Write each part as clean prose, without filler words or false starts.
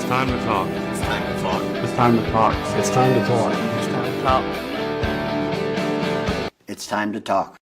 time to talk. It's time to talk. It's time to talk. It's time to talk. It's time to talk. It's time to talk.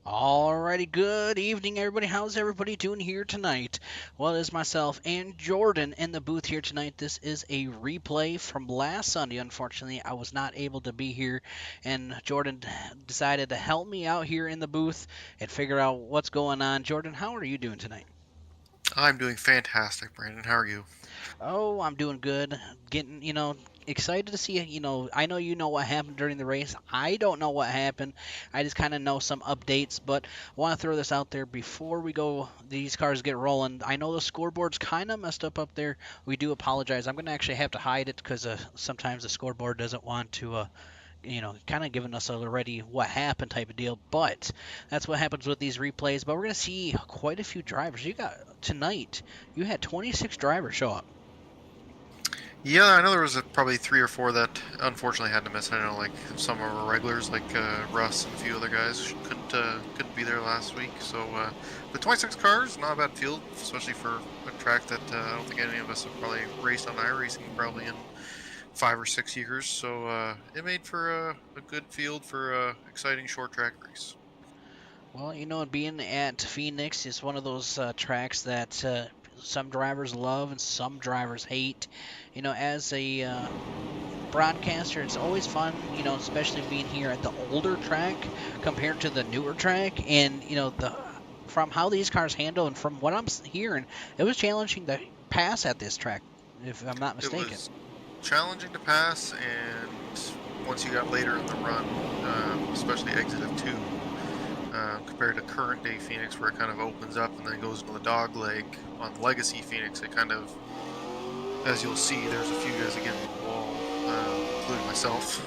Alrighty, good evening, everybody. How's everybody doing here tonight? Well, it is myself and Jordan in the booth here tonight. This is a replay from last Sunday. Unfortunately, I was not able to be here, and Jordan decided to help me out here in the booth and figure out what's going on. Jordan, how are you doing tonight? I'm doing fantastic, Brandon. How are you? Oh, I'm doing good. Getting, excited to see, I know you know what happened during the race. I don't know what happened. I just kind of know some updates, but I want to throw this out there before we go, these cars get rolling. I know the scoreboard's kind of messed up there. We do apologize. I'm going to actually have to hide it because sometimes the scoreboard doesn't want to kind of giving us already what happened type of deal. But that's what happens with these replays. But we're going to see quite a few drivers. Tonight, you had 26 drivers show up. Yeah, I know there was probably 3 or 4 that unfortunately had to miss. I know, like some of our regulars, like Russ and a few other guys, couldn't be there last week. So the 26 cars, not a bad field, especially for a track that I don't think any of us have probably raced on iRacing probably in 5 or 6 years. So it made for a good field for a exciting short track race. Well, being at Pheonix is one of those tracks that some drivers love and some drivers hate. As a broadcaster, it's always fun, especially being here at the older track compared to the newer track. And, from how these cars handle and from what I'm hearing, it was challenging to pass at this track, if I'm not mistaken. It was challenging to pass, and once you got later in the run, especially exit of 2, compared to current day Pheonix, where it kind of opens up and then goes into the dog leg. On Legacy Pheonix, it kind of, as you'll see, there's a few guys again on the wall, including myself,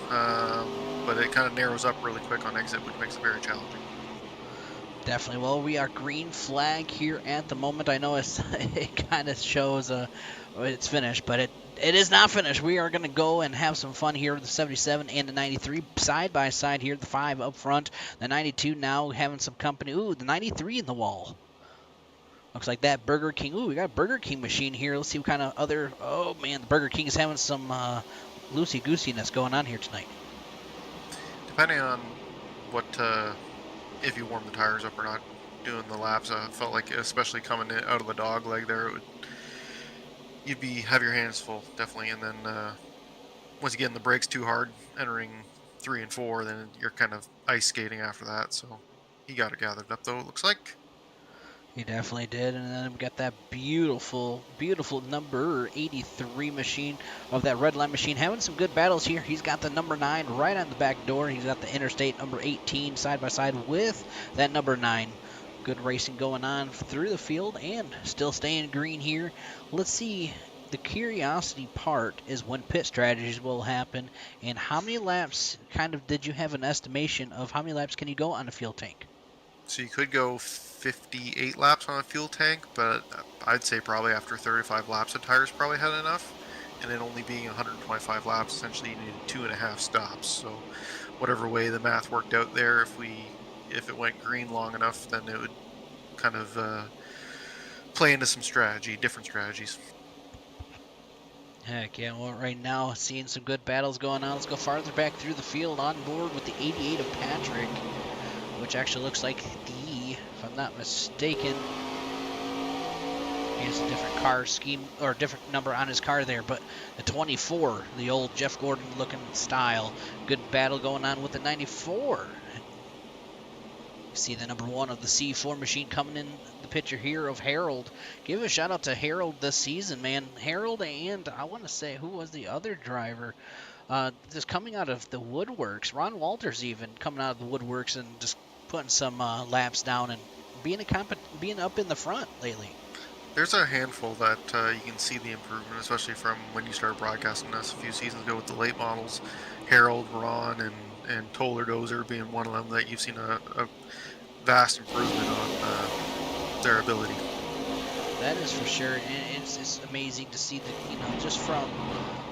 but it kind of narrows up really quick on exit, which makes it very challenging. Definitely. Well, we are green flag here at the moment. I know it kind of shows it's finished, but it is not finished. We are going to go and have some fun here with the 77 and the 93 side by side here. The 5 up front, the 92 now having some company. Ooh, the 93 in the wall. Looks like that Burger King. Ooh, we got a Burger King machine here. Let's see what kind of other. Oh man, the Burger King is having some loosey-goosiness going on here tonight. Depending on what, if you warm the tires up or not doing the laps, I felt like, especially coming out of the dog leg there, you'd have your hands full, definitely. And then once you get in the brakes too hard, entering 3 and 4, then you're kind of ice skating after that. So he got it gathered up, though, it looks like. He definitely did. And then we got that beautiful, beautiful number 83 machine of that red line machine having some good battles here. He's got the number 9 right on the back door. He's got the Interstate number 18 side by side with that number 9. Good racing going on through the field and still staying green here. Let's see. The curiosity part is when pit strategies will happen and how many laps did you have an estimation of how many laps can you go on a fuel tank? So you could go 58 laps on a fuel tank, but I'd say probably after 35 laps the tires probably had enough, and then only being 125 laps, essentially you needed 2.5 stops. So whatever way the math worked out there, if it went green long enough, then it would kind of play into some different strategies. Heck yeah, well right now seeing some good battles going on. Let's go farther back through the field on board with the 88 of Patrick, which actually looks like if I'm not mistaken, he has a different car scheme or a different number on his car there, but the 24, the old Jeff Gordon looking style. Good battle going on with the 94. See the number 1 of the C4 machine coming in the picture here of Harold. Give a shout out to Harold this season, man. Harold, and I want to say, who was the other driver? Just coming out of the woodworks. Ron Walters even coming out of the woodworks and just putting some laps down and being up in the front lately. There's a handful that you can see the improvement, especially from when you started broadcasting us a few seasons ago with the late models. Harold, Ron, and Toller Dozer being one of them that you've seen a vast improvement on their ability. That is for sure, and it's amazing to see that, just from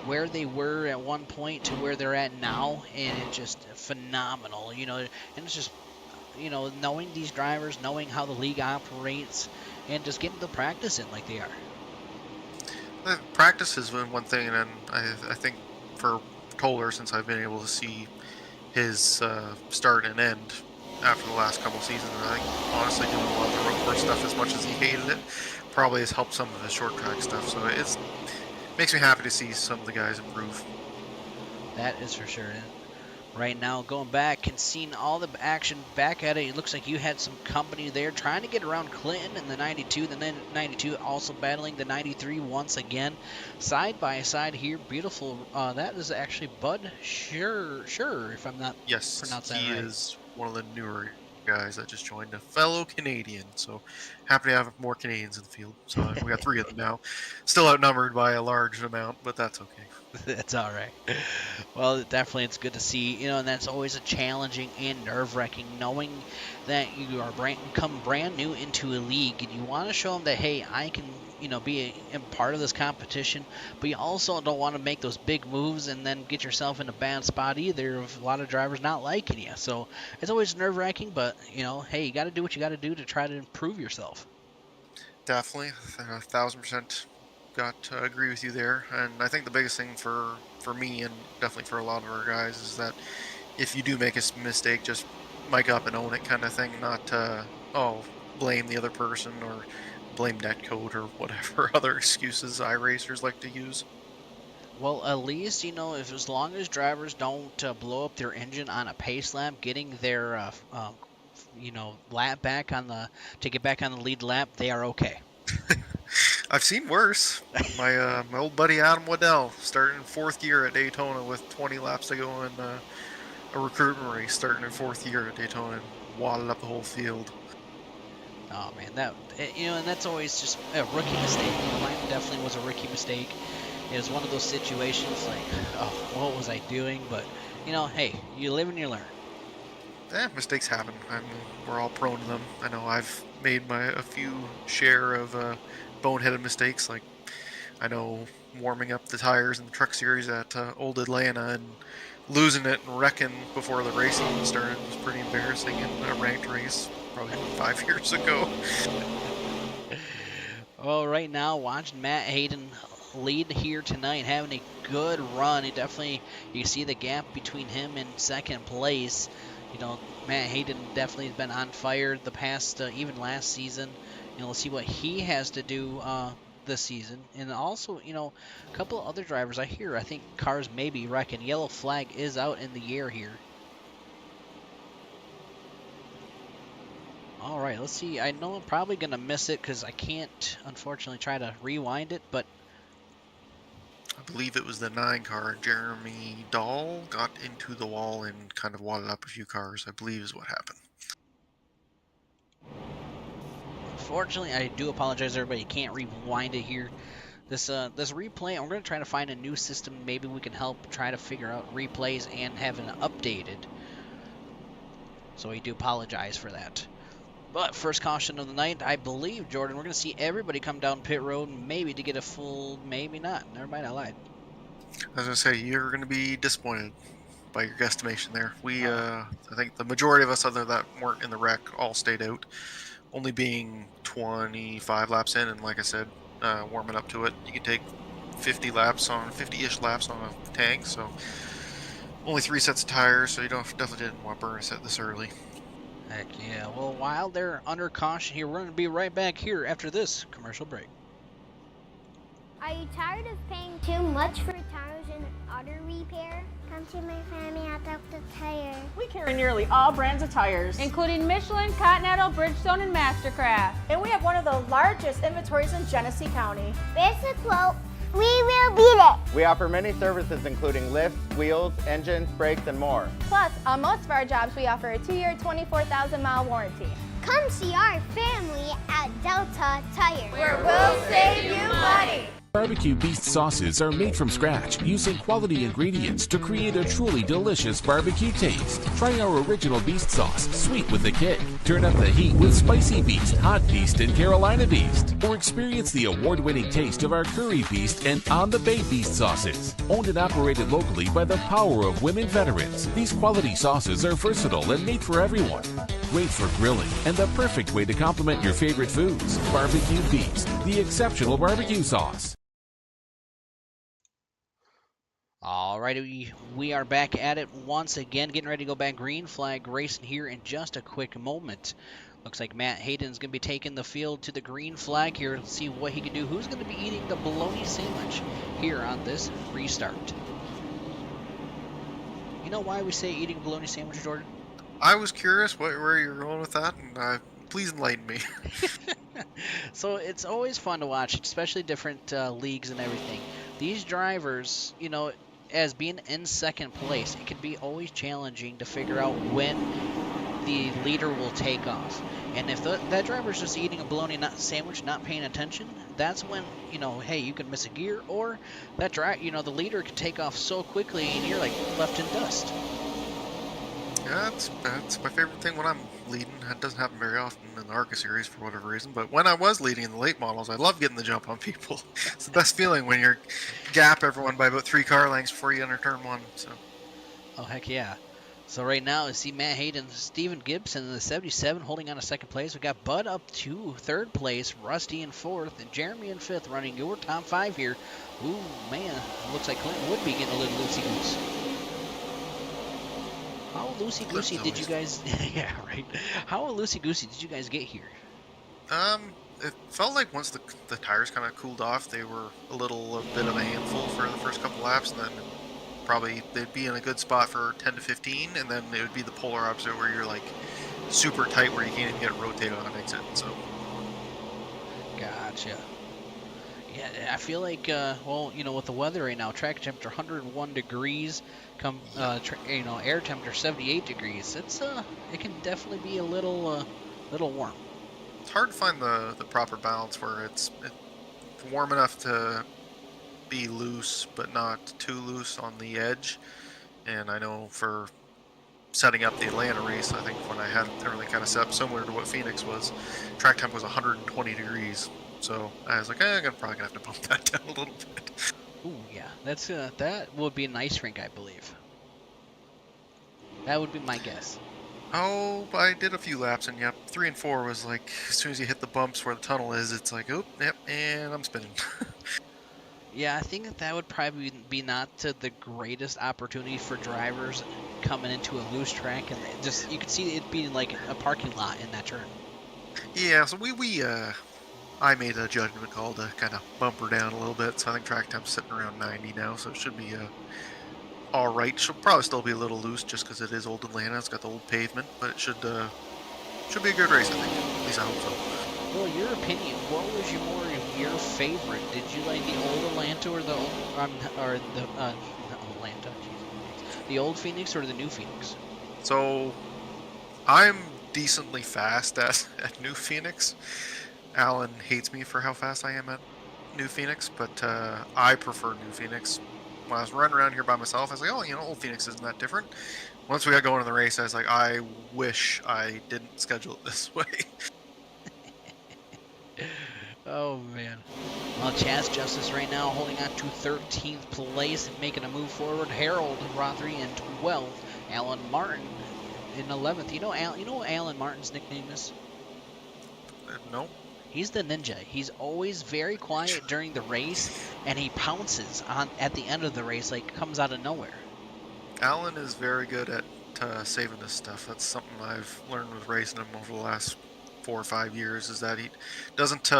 where they were at one point to where they're at now, and it's just phenomenal, and it's just, knowing these drivers, knowing how the league operates, and just getting the practice in like they are. Practice has been one thing, and I think for Toller, since I've been able to see his start and end after the last couple seasons, I think honestly doing a lot of the road course stuff, as much as he hated it, probably has helped some of the short track stuff. So it makes me happy to see some of the guys improve. That is for sure. Right now, going back and seeing all the action back at it, it looks like you had some company there trying to get around Clinton in the 92, the 92 also battling the 93 once again. Side by side here, beautiful. That is actually Bud Sure, if I'm not pronouncing that right. He is one of the newer guys that just joined, a fellow Canadian. So happy to have more Canadians in the field. So we got 3 of them now. Still outnumbered by a large amount, but that's okay. That's all right. Well, definitely it's good to see, and that's always a challenging and nerve-wracking, knowing that you are come brand new into a league, and you want to show them that, hey, I can, be a part of this competition, but you also don't want to make those big moves and then get yourself in a bad spot either of a lot of drivers not liking you. So it's always nerve-wracking, but, hey, you got to do what you got to do to try to improve yourself. Definitely, 1,000%. Got to agree with you there, and I think the biggest thing for me and definitely for a lot of our guys is that if you do make a mistake, just mic up and own it, kind of thing. Not blame the other person or blame netcode or whatever other excuses iRacers like to use. Well, at least, if as long as drivers don't blow up their engine on a pace lap, getting their lap back to get back on the lead lap, they are okay. I've seen worse. My old buddy Adam Waddell starting in 4th gear at Daytona with 20 laps to go in a recruitment race, starting in 4th gear at Daytona and wadded up the whole field. Oh man, and that's always just a rookie mistake. Mine definitely was a rookie mistake. It was one of those situations like, oh, what was I doing? But hey, you live and you learn. Mistakes happen. We're all prone to them. I know I've made a few share of boneheaded mistakes, like I know warming up the tires in the truck series at Old Atlanta and losing it and wrecking before the race even started was pretty embarrassing in a ranked race probably 5 years ago. Well, right now, watching Matt Hayden lead here tonight, having a good run. You see the gap between him and second place. Matt Hayden definitely has been on fire the past, even last season. Let's see what he has to do this season. And also, a couple of other drivers I think cars may be wrecking. Yellow flag is out in the air here. All right, let's see. I know I'm probably going to miss it because I can't, unfortunately, try to rewind it, but I believe it was the 9 car. Jeremy Dahl got into the wall and kind of wadded up a few cars, I believe is what happened. Unfortunately, I do apologize, everybody. You can't rewind it here. This replay, I'm going to try to find a new system. Maybe we can help try to figure out replays and have it updated. So we do apologize for that. But first caution of the night, I believe, Jordan, we're going to see everybody come down pit road, maybe to get a full, maybe not. Never mind, I lied. I was going to say, you're going to be disappointed by your guesstimation there. I think the majority of us, other that weren't in the wreck, all stayed out. Only being 25 laps in, and like I said, warming up to it, you can take 50-ish laps on a tank, so only 3 sets of tires, so you definitely didn't want to burn a set this early. Heck yeah. Well, while they're under caution here, we're going to be right back here after this commercial break. Are you tired of paying too much for tires and auto repair? Come to my family at Dr. Tire. We carry nearly all brands of tires, including Michelin, Continental, Bridgestone, and Mastercraft. And we have one of the largest inventories in Genesee County. Basic quote, we will beat it. We offer many services including lifts, wheels, engines, brakes, and more. Plus, on most of our jobs, we offer a 2-year, 24,000-mile warranty. Come see our family at Delta Tire, where we'll save you money. Barbecue Beast sauces are made from scratch using quality ingredients to create a truly delicious barbecue taste. Try our original Beast sauce, sweet with a kick. Turn up the heat with Spicy Beast, Hot Beast, and Carolina Beast. Or experience the award-winning taste of our Curry Beast and On the Bay Beast sauces. Owned and operated locally by the power of women veterans, these quality sauces are versatile and made for everyone. Great for grilling and the perfect way to complement your favorite foods. Barbecue Beast, the exceptional barbecue sauce. Alrighty, we are back at it once again, getting ready to go back green flag racing here in just a quick moment. Looks like Matt Hayden's going to be taking the field to the green flag here. Let's see what he can do. Who's going to be eating the bologna sandwich here on this restart? You know why we say eating bologna sandwich, Jordan? I was curious where you're going with that, and please enlighten me. So it's always fun to watch, especially different leagues and everything. These drivers, you know, as being in second place, it can be always challenging to figure out when the leader will take off. And if that driver's just eating a bologna sandwich, not paying attention, that's when, you know, hey, you can miss a gear, or that the leader can take off so quickly and you're like left in dust. Yeah, that's my favorite thing when I'm leading. It doesn't happen very often in the ARCA series for whatever reason, but when I was leading in the late models, I love getting the jump on people. It's the best feeling when you gap everyone by about 3 car lengths before you enter turn 1. So. Oh, heck yeah. So right now, I see Matt Hayden, Steven Gibson in the 77 holding on to second place. We got Bud up to third place, Rusty in fourth, and Jeremy in fifth, running your top 5 here. Ooh, man, looks like Clinton would be getting a little loosey-goose. How loosey-goosey did you guys... yeah, right. How loosey-goosey did you guys get here? It felt like once the tires kind of cooled off, they were a bit of a handful for the first couple laps, and then probably they'd be in a good spot for 10 to 15, and then it would be the polar opposite where you're like super tight where you can't even get it rotated on an exit. So. Gotcha. Yeah, I feel like, well, you know, with the weather right now, track temperature 101 degrees, air temperature 78 degrees. It can definitely be a little warm. It's hard to find the proper balance where it's warm enough to be loose, but not too loose on the edge. And I know for setting up the Atlanta race, I think when I had everything kind of set up similar to what Pheonix was, track temp was 120 degrees. So I was like, I'm probably gonna have to bump that down a little bit. Ooh, yeah, that would be an ice rink, I believe. That would be my guess. Oh, I did a few laps, and yep, 3 and 4 was like, as soon as you hit the bumps where the tunnel is, it's like, oh, yep, and I'm spinning. Yeah, I think that would probably be not the greatest opportunity for drivers coming into a loose track, and just you could see it being like a parking lot in that turn. Yeah, so I made a judgment call to kind of bump her down a little bit, so I think track temp's sitting around 90 now, so it should be all right. She'll probably still be a little loose just because it is old Atlanta. It's got the old pavement, but it should be a good race, I think. At least I hope so. Well, your opinion, what was your favorite? Did you like the old Atlanta or the old Pheonix or the new Pheonix? So I'm decently fast at new Pheonix. Alan hates me for how fast I am at new Pheonix, but I prefer new Pheonix. When I was running around here by myself, I was like, oh, old Pheonix isn't that different. Once we got going in the race, I was like, I wish I didn't schedule it this way. Oh, man. Well, Chaz Justice right now holding on to 13th place and making a move forward. Harold Rothery in 12th. Alan Martin in 11th. You know what Alan Martin's nickname is? Nope. He's the ninja. He's always very quiet during the race, and he pounces at the end of the race, like comes out of nowhere. Alan is very good at saving his stuff. That's something I've learned with racing him over the last 4 or 5 years, is that he doesn't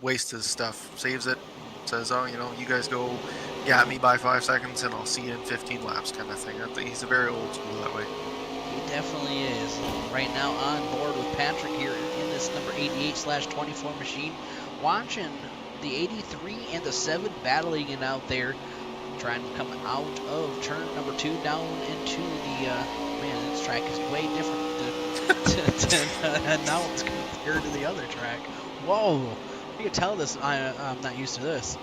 waste his stuff. Saves it, says, oh, you guys go at me by 5 seconds, and I'll see you in 15 laps kind of thing. He's a very old school that way. He definitely is. Right now on board with Patrick here in this number 88/24 machine, watching the 83 and the 7 battling it out there, trying to come out of turn number 2 down into the, man, this track is way different now it's compared to the other track. Whoa, you can tell this, I'm not used to this.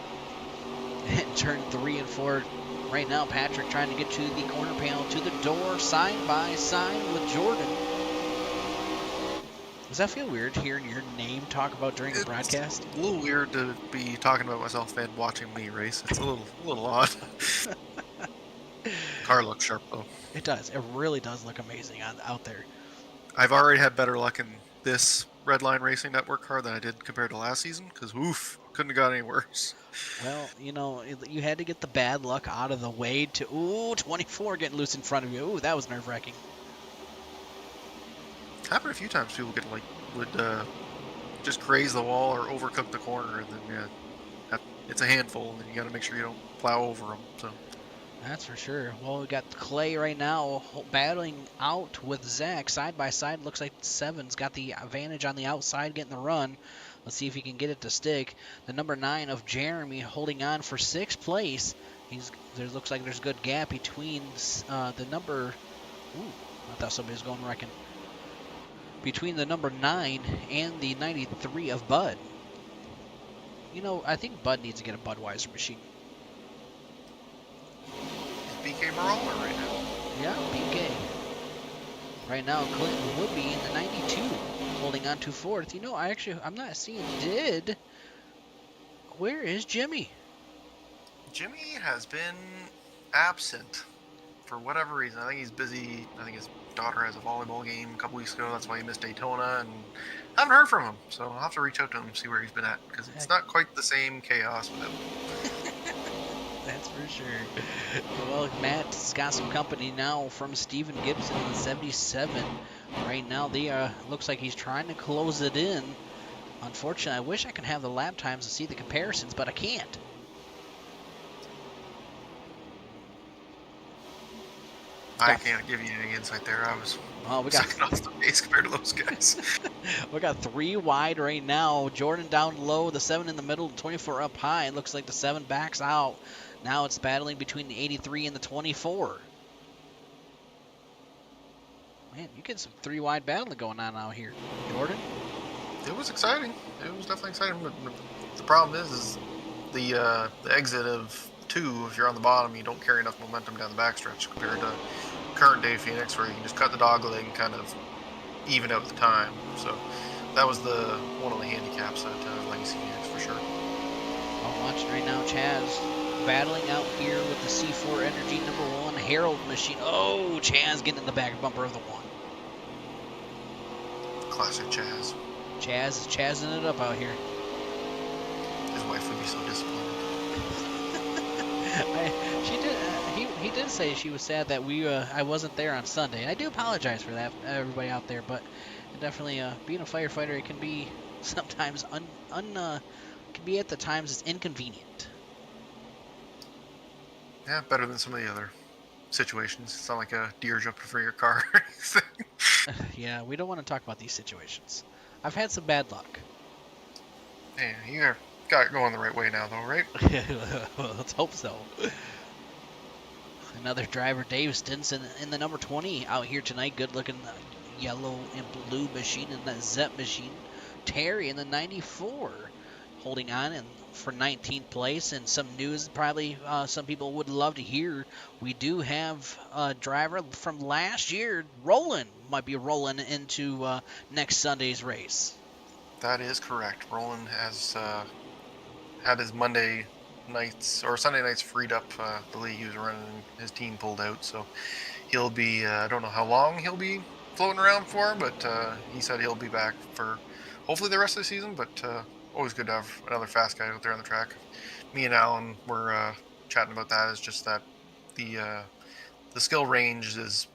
Turn 3 and 4. Right now, Patrick trying to get to the corner panel, to the door, side by side with Jordan. Does that feel weird hearing your name talk about during a broadcast? It's a little weird to be talking about myself and watching me race. It's a little odd. Car looks sharp though. It does. It really does look amazing out there. I've already had better luck in this Redline Racing Network car than I did compared to last season, because oof, couldn't have got any worse. Well, you know, you had to get the bad luck out of the way to, ooh, 24 getting loose in front of you. Ooh, that was nerve-wracking. Happened a few times. People would just graze the wall or overcook the corner, and then it's a handful, and then you got to make sure you don't plow over them. So. That's for sure. Well, we got Clay right now battling out with Zach side by side. Looks like Seven's got the advantage on the outside, getting the run. Let's see if he can get it to stick. The number 9 of Jeremy holding on for 6th place. There looks like there's a good gap between the number. Ooh, I thought somebody was going wrecking. Between the number 9 and the 93 of Bud. You know, I think Bud needs to get a Budweiser machine. BK Barola right now. Yeah, BK. Right now, Clinton would be in the 92, holding on to 4th. You know, I'm not seeing Did. Where is Jimmy? Jimmy has been absent for whatever reason. I think he's busy. I think his daughter has a volleyball game a couple weeks ago. That's why he missed Daytona, and I haven't heard from him. So I'll have to reach out to him and see where he's been at, because it's not quite the same chaos with him. That's for sure. Well, Matt's got some company now from Steven Gibson in the 77. Right now, looks like he's trying to close it in. Unfortunately, I wish I could have the lap times to see the comparisons, but I can't. I can't give you any insight there. I was second off the pace compared to those guys. We got 3 wide right now. Jordan down low, the 7 in the middle, 24 up high. It looks like the 7 backs out. Now it's battling between the 83 and the 24. Man, you get some 3 wide battling going on out here, Jordan. It was exciting. It was definitely exciting. But the problem is the exit of 2. If you're on the bottom, you don't carry enough momentum down the backstretch compared to current day Pheonix, where you can just cut the dog leg and kind of even out the time. So that was one of the handicaps at Legacy Pheonix for sure. I'm watching right now, Chaz battling out here with the C4 Energy number 1 Herald machine. Oh, Chaz getting in the back bumper of the 1. Classic Chaz. Chaz is chazzing it up out here. His wife would be so disappointed. He did say she was sad that I wasn't there on Sunday, and I do apologize for that, everybody out there. But definitely, being a firefighter, it can be sometimes can be at the times it's inconvenient. Yeah, better than some of the other situations. It's not like a deer jumping for your car or anything. Yeah, we don't want to talk about these situations. I've had some bad luck. Yeah, you got it going the right way now, though, right? Let's hope so. Another driver, Dave Stinson, in the number 20 out here tonight. Good-looking yellow and blue machine in that Zep machine. Terry in the 94, holding on and for 19th place. And some news probably some people would love to hear. We do have a driver from last year, Roland, might be rolling into next Sunday's race. That is correct. Roland has had his Monday nights or Sunday nights freed up. The league he was running, his team pulled out, so he'll be. I don't know how long he'll be floating around for, but he said he'll be back for hopefully the rest of the season. But always good to have another fast guy out there on the track. Me and Alan were chatting about that. Is just that the skill range is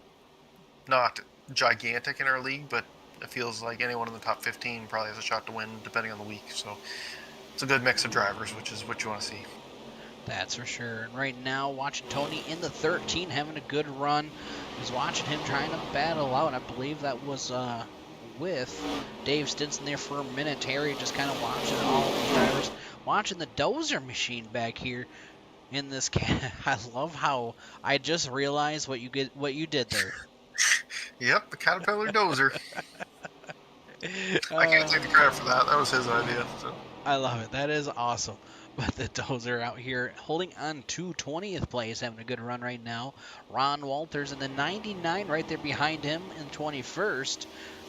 not gigantic in our league, but it feels like anyone in the top 15 probably has a shot to win, depending on the week. So it's a good mix of drivers, which is what you want to see. That's for sure. And right now, watching Tony in the 13, having a good run. Is watching him trying to battle out. I believe that was with Dave Stinson there for a minute. Terry just kind of watching all of these drivers. Watching the dozer machine back here in this I love how I just realized what you did there. Yep, the Caterpillar dozer. I can't take the credit for that. That was his idea. So. I love it. That is awesome. But the Dozer out here holding on to 20th place, having a good run right now. Ron Walters in the 99 right there behind him in 21st.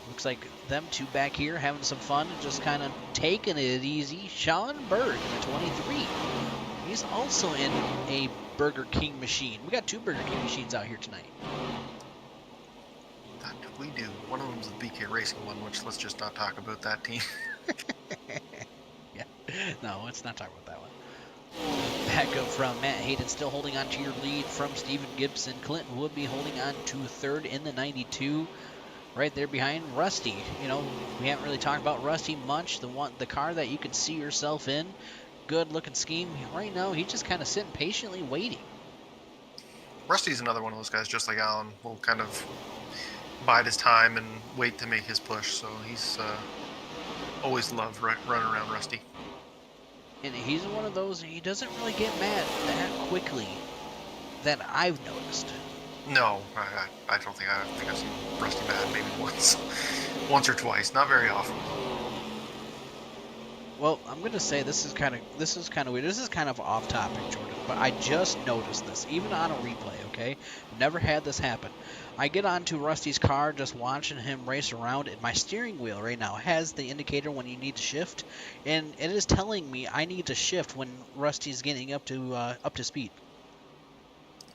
Looks like them two back here having some fun, just kind of taking it easy. Sean Berg in the 23. He's also in a Burger King machine. We got 2 Burger King machines out here tonight. That we do. One of them's the BK Racing one, which let's just not talk about that team. Yeah, no, let's not talk about that one. Back up from Matt Hayden, still holding on to your lead from Steven Gibson. Clinton Woodby holding on to 3rd in the 92. Right there behind Rusty. You know, we haven't really talked about Rusty much. The car that you can see yourself in. Good looking scheme. Right now, he's just kind of sitting patiently waiting. Rusty's another one of those guys, just like Alan, will kind of bide his time and wait to make his push. So he's always loved running around Rusty. And he's one of those, he doesn't really get mad that quickly that I've noticed. No, I don't think I've seen Rusty mad maybe once or twice, not very often. Well, I'm gonna say this is kind of weird. This is kind of off topic, Jordan, but I just noticed this, even on a replay. Okay, never had this happen. I get onto Rusty's car, just watching him race around, and my steering wheel right now has the indicator when you need to shift, and it is telling me I need to shift when Rusty's getting up to speed.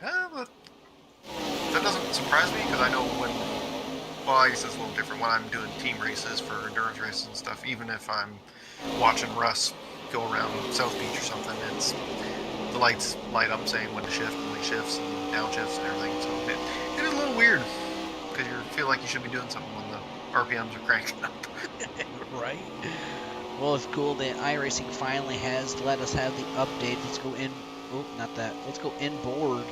But that doesn't surprise me because I know well, I guess it's a little different when I'm doing team races for endurance races and stuff. Even if I'm watching Russ go around South Beach or something, the lights light up saying when to shift, when he shifts and downshifts and everything. So it is a little weird because you feel like you should be doing something when the RPMs are cranking up. Right. Well, it's cool that iRacing finally has let us have the update. Let's go in. Oh, not that. Let's go inboard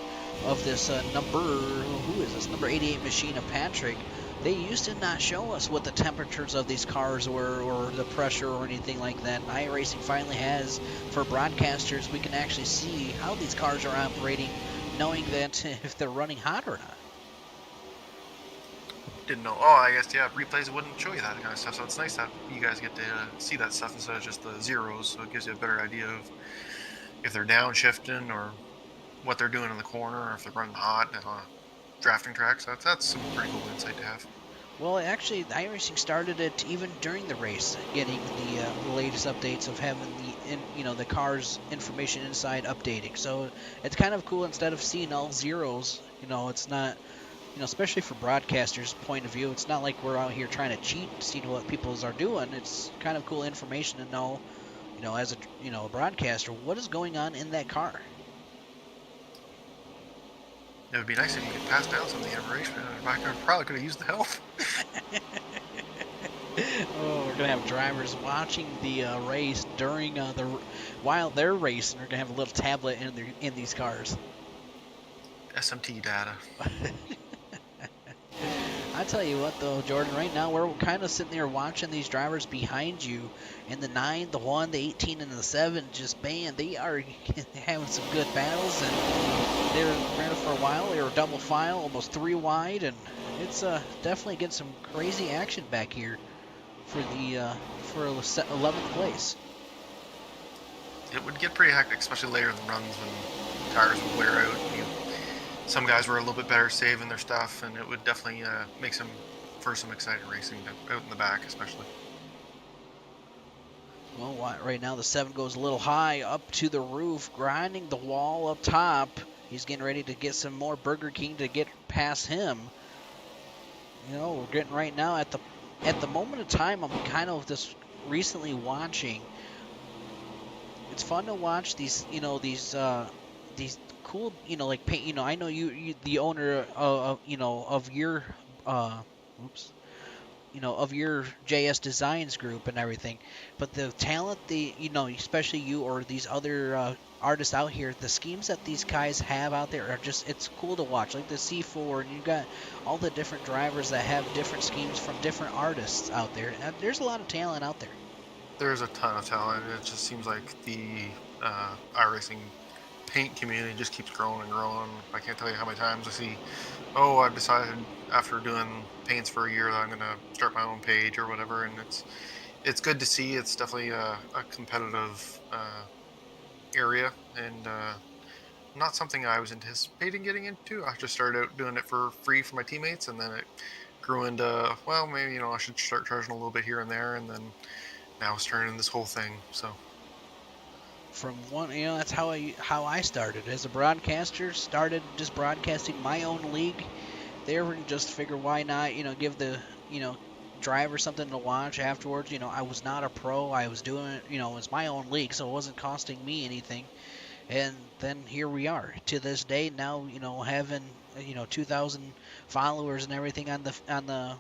of this number 88 machine of Patrick. They used to not show us what the temperatures of these cars were or the pressure or anything like that. iRacing finally has, for broadcasters, we can actually see how these cars are operating, knowing that if they're running hot or not. Didn't know. Oh, I guess, yeah, replays wouldn't show you that kind of stuff, so it's nice that you guys get to see that stuff instead of just the zeros, so it gives you a better idea of if they're downshifting or what they're doing in the corner, or if they're running hot on a drafting track. So that's some pretty cool insight to have. Well, actually, the iRacing started it even during the race, getting the latest updates of having the car's information inside updating. So it's kind of cool instead of seeing all zeros. It's not, especially for broadcasters' point of view, it's not like we're out here trying to cheat, seeing what people are doing. It's kind of cool information to know, as a broadcaster, what is going on in that car. It would be nice if you could pass down some of the information. I probably could have used the help. Oh, we're gonna have drivers watching the race during while they're racing. We're gonna have a little tablet in these cars. SMT data. I tell you what, though, Jordan. Right now, we're kind of sitting there watching these drivers behind you, in the 9, the 1, the 18, and the 7. Just man, they are having some good battles, and they were running for a while. They were double file, almost 3 wide, and it's definitely getting some crazy action back here for the for 11th place. It would get pretty hectic, especially later in the runs when tires would wear out. Some guys were a little bit better saving their stuff, and it would definitely make for some exciting racing out in the back, especially. Well, right now the 7 goes a little high up to the roof, grinding the wall up top. He's getting ready to get some more Burger King to get past him. We're getting right now at the moment of time. I'm kind of just recently watching. It's fun to watch these cool, like paint. I know you the owner of your of your JS Designs group and everything, but the talent, especially you or these other artists out here, the schemes that these guys have out there are just, it's cool to watch. Like the C4, and you got all the different drivers that have different schemes from different artists out there. There's a lot of talent out there. There's a ton of talent. It just seems like the iRacing paint community just keeps growing and growing. I can't tell you how many times I see, I've decided after doing paints for a year that I'm going to start my own page or whatever, and it's good to see. It's definitely a competitive area, and not something I was anticipating getting into. I just started out doing it for free for my teammates, and then it grew into, well, maybe I should start charging a little bit here and there, and then now it's turning this whole thing. So From one, that's how I started as a broadcaster. Started just broadcasting my own league. There, and just figure why not, give the driver something to watch afterwards. I was not a pro. I was doing it, it was my own league, so it wasn't costing me anything. And then here we are to this day now, having 2,000 followers and everything on the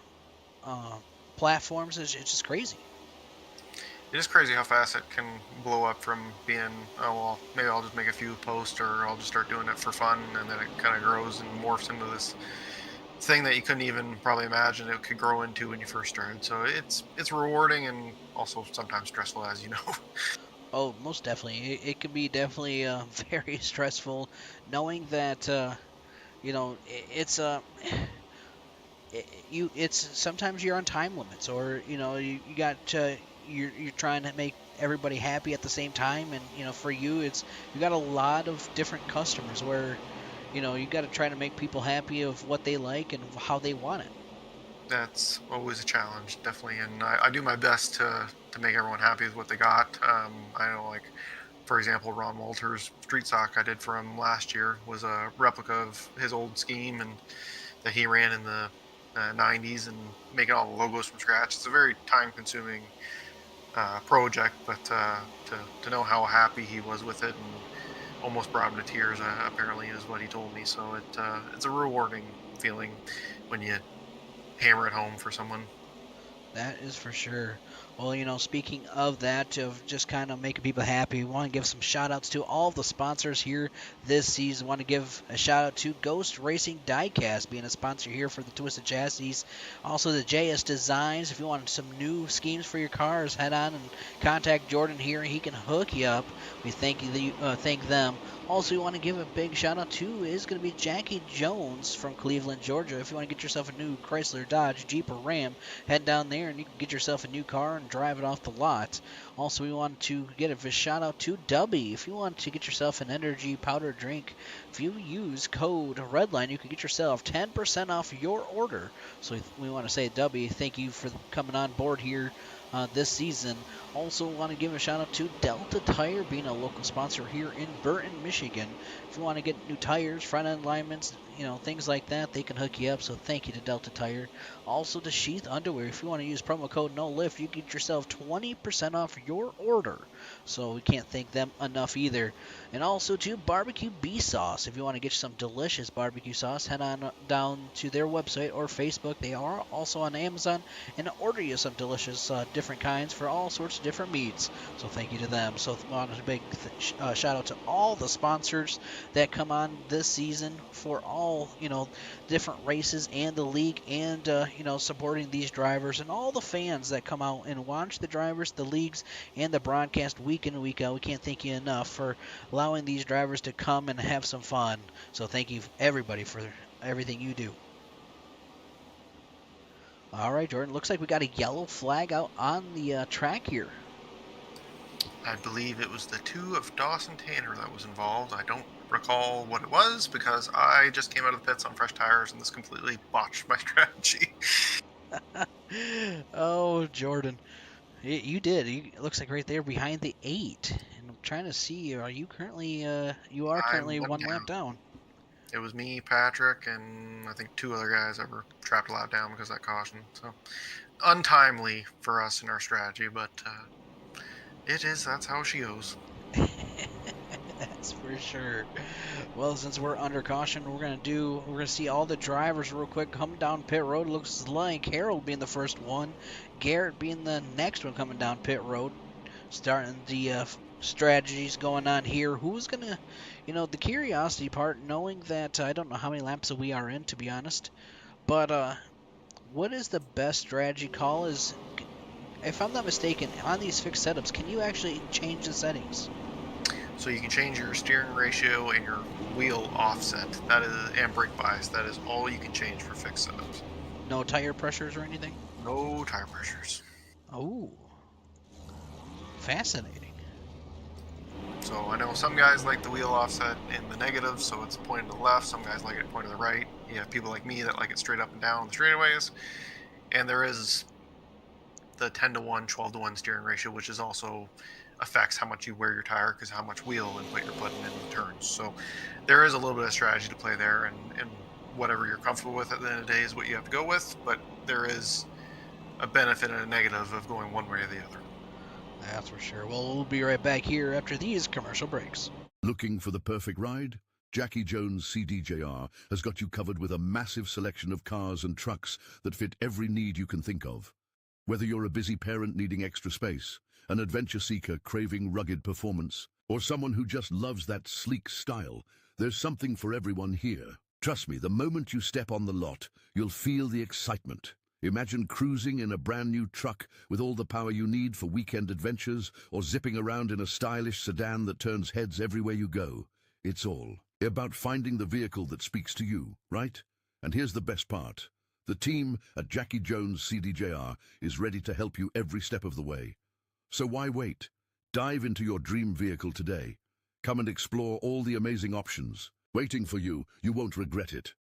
uh, platforms. It's just crazy. it is crazy how fast it can blow up from being, oh, well, maybe I'll just make a few posts, or I'll just start doing it for fun, and then it kind of grows and morphs into this thing that you couldn't even probably imagine it could grow into when you first started. So it's rewarding and also sometimes stressful, as you know. Oh, most definitely. It can be definitely very stressful knowing that it's it's sometimes you're on time limits, or you got you're trying to make everybody happy at the same time, and for you you got a lot of different customers where you got to try to make people happy of what they like and how they want it. That's always a challenge, definitely, and I do my best to make everyone happy with what they got. I know, like, for example, Ron Walters' Street Sock I did for him last year was a replica of his old scheme and that he ran in the 90s, and making all the logos from scratch. It's a very time-consuming project, but to know how happy he was with it and almost brought him to tears, apparently, is what he told me. So it's a rewarding feeling when you hammer it home for someone. That is for sure. Well, speaking of that, of just kind of making people happy, we want to give some shout outs to all of the sponsors here this season. Want to give a shout out to Ghost Racing Diecast being a sponsor here for the Twisted Chassis. Also, the JS Designs. If you want some new schemes for your cars, head on and contact Jordan here. He can hook you up. We thank them. Also, we want to give a big shout out to is going to be Jackie Jones from Cleveland, Georgia. If you want to get yourself a new Chrysler, Dodge, Jeep, or Ram, head down there and you can get yourself a new car and drive it off the lot. Also, we want to give a shout out to Dubby. If you want to get yourself an energy powder drink, if you use code Redline, you can get yourself 10% off your order. So we want to say, Dubby, thank you for coming on board here this season. Also want to give a shout out to Delta Tire being a local sponsor here in Burton, Michigan. If you want to get new tires, front end alignments, things like that, they can hook you up. So thank you to Delta Tire. Also to Sheath Underwear. If you want to use promo code NOLIFT, you get yourself 20% off your order. So we can't thank them enough either. And also to Barbecue Bee Sauce. If you want to get some delicious barbecue sauce, head on down to their website or Facebook. They are also on Amazon, and order you some delicious different kinds for all sorts of different meats. So thank you to them. So I want a big shout out to all the sponsors that come on this season for all different races and the league, and supporting these drivers, and all the fans that come out and watch the drivers, the leagues, and the broadcast week in and week out. We can't thank you enough for allowing these drivers to come and have some fun. So thank you everybody for everything you do. All right, Jordan, looks like we got a yellow flag out on the track here. I believe it was the 2 of Dawson Tanner that was involved. I don't recall what it was because I just came out of the pits on fresh tires and this completely botched my strategy. Oh, Jordan. You did. It looks like right there behind the 8. And I'm trying to see, are you currently, you are currently I'm one lap down. It was me, Patrick, and I think 2 other guys that were trapped a lap down because of that caution. So untimely for us in our strategy, but that's how she goes. That's for sure. Well, since we're under caution, we're gonna see all the drivers real quick come down pit road. Looks like Harold being the first one, Garrett being the next one coming down pit road. Starting the strategies going on here. Who's gonna, the curiosity part, knowing that I don't know how many laps we are in, to be honest, but what is the best strategy call? Is, if I'm not mistaken, on these fixed setups, can you actually change the settings? So you can change your steering ratio and your wheel offset. That is, and brake bias. That is all you can change for fixed setups. No tire pressures or anything? No tire pressures. Oh, fascinating. So I know some guys like the wheel offset in the negative, so it's pointing to the left. Some guys like it pointing to the right. You have people like me that like it straight up and down the straightaways. And there is the 10-to-1, 12-to-1 steering ratio, which is also affects how much you wear your tire because how much wheel input you're putting in the turns. So there is a little bit of strategy to play there, and whatever you're comfortable with at the end of the day is what you have to go with. But there is a benefit and a negative of going one way or the other. That's for sure. Well, we'll be right back here after these commercial breaks. Looking for the perfect ride? Jackie Jones CDJR has got you covered with a massive selection of cars and trucks that fit every need you can think of. Whether you're a busy parent needing extra space, an adventure seeker craving rugged performance, or someone who just loves that sleek style, there's something for everyone here. Trust me, the moment you step on the lot, you'll feel the excitement. Imagine cruising in a brand new truck with all the power you need for weekend adventures, or zipping around in a stylish sedan that turns heads everywhere you go. It's all about finding the vehicle that speaks to you, right? And here's the best part. The team at Jackie Jones CDJR is ready to help you every step of the way. So why wait? Dive into your dream vehicle today. Come and explore all the amazing options. Waiting for you. You won't regret it.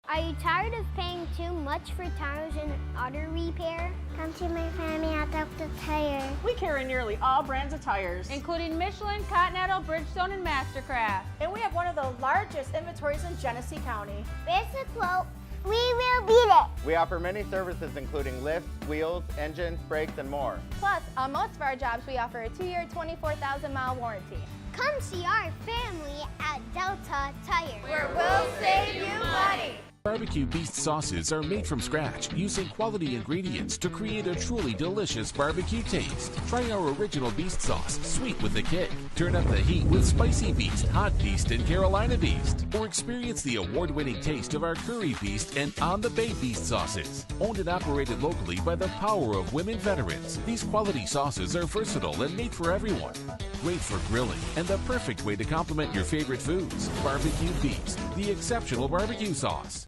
Are you tired of paying too much for tires and auto repair? Come to my family at Dr. Tire. We carry nearly all brands of tires, including Michelin, Continental, Bridgestone, and Mastercraft. and we have one of the largest inventories in Genesee County. Basic quote, we will beat it. We offer many services including lifts, wheels, engines, brakes, and more. Plus, on most of our jobs, we offer a 2-year, 24,000-mile warranty. Come see our family at Delta Tire. Where we'll save you money. Barbecue Beast sauces are made from scratch using quality ingredients to create a truly delicious barbecue taste. Try our original Beast sauce, sweet with a kick. Turn up the heat with Spicy Beast, Hot Beast, and Carolina Beast. Or experience the award-winning taste of our Curry Beast and On the Bay Beast sauces. Owned and operated locally by the power of women veterans, these quality sauces are versatile and made for everyone. Great for grilling and the perfect way to complement your favorite foods. Barbecue Beast, the exceptional barbecue sauce.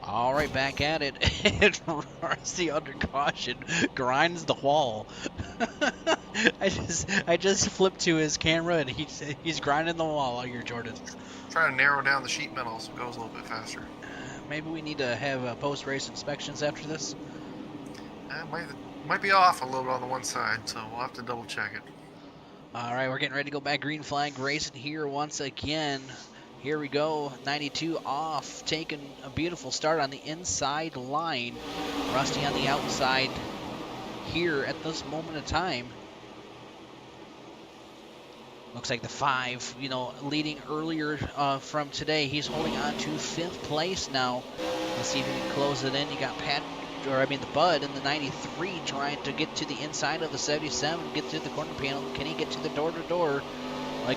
All right, back at it. And Rusty under caution grinds the wall. I just flipped to his camera and he's grinding the wall out here, Jordan. Trying to narrow down the sheet metal so it goes a little bit faster. Maybe we need to have post-race inspections after this. Might be off a little bit on the one side, so we'll have to double check it. All right, we're getting ready to go back green flag racing here once again. Here we go, 92 off, taking a beautiful start on the inside line. Rusty on the outside here at this moment of time. Looks like the 5, leading earlier from today. He's holding on to 5th place now. Let's see if he can close it in. You got the Bud in the 93 trying to get to the inside of the 77, get to the corner panel. Can he get to the door-to-door? Like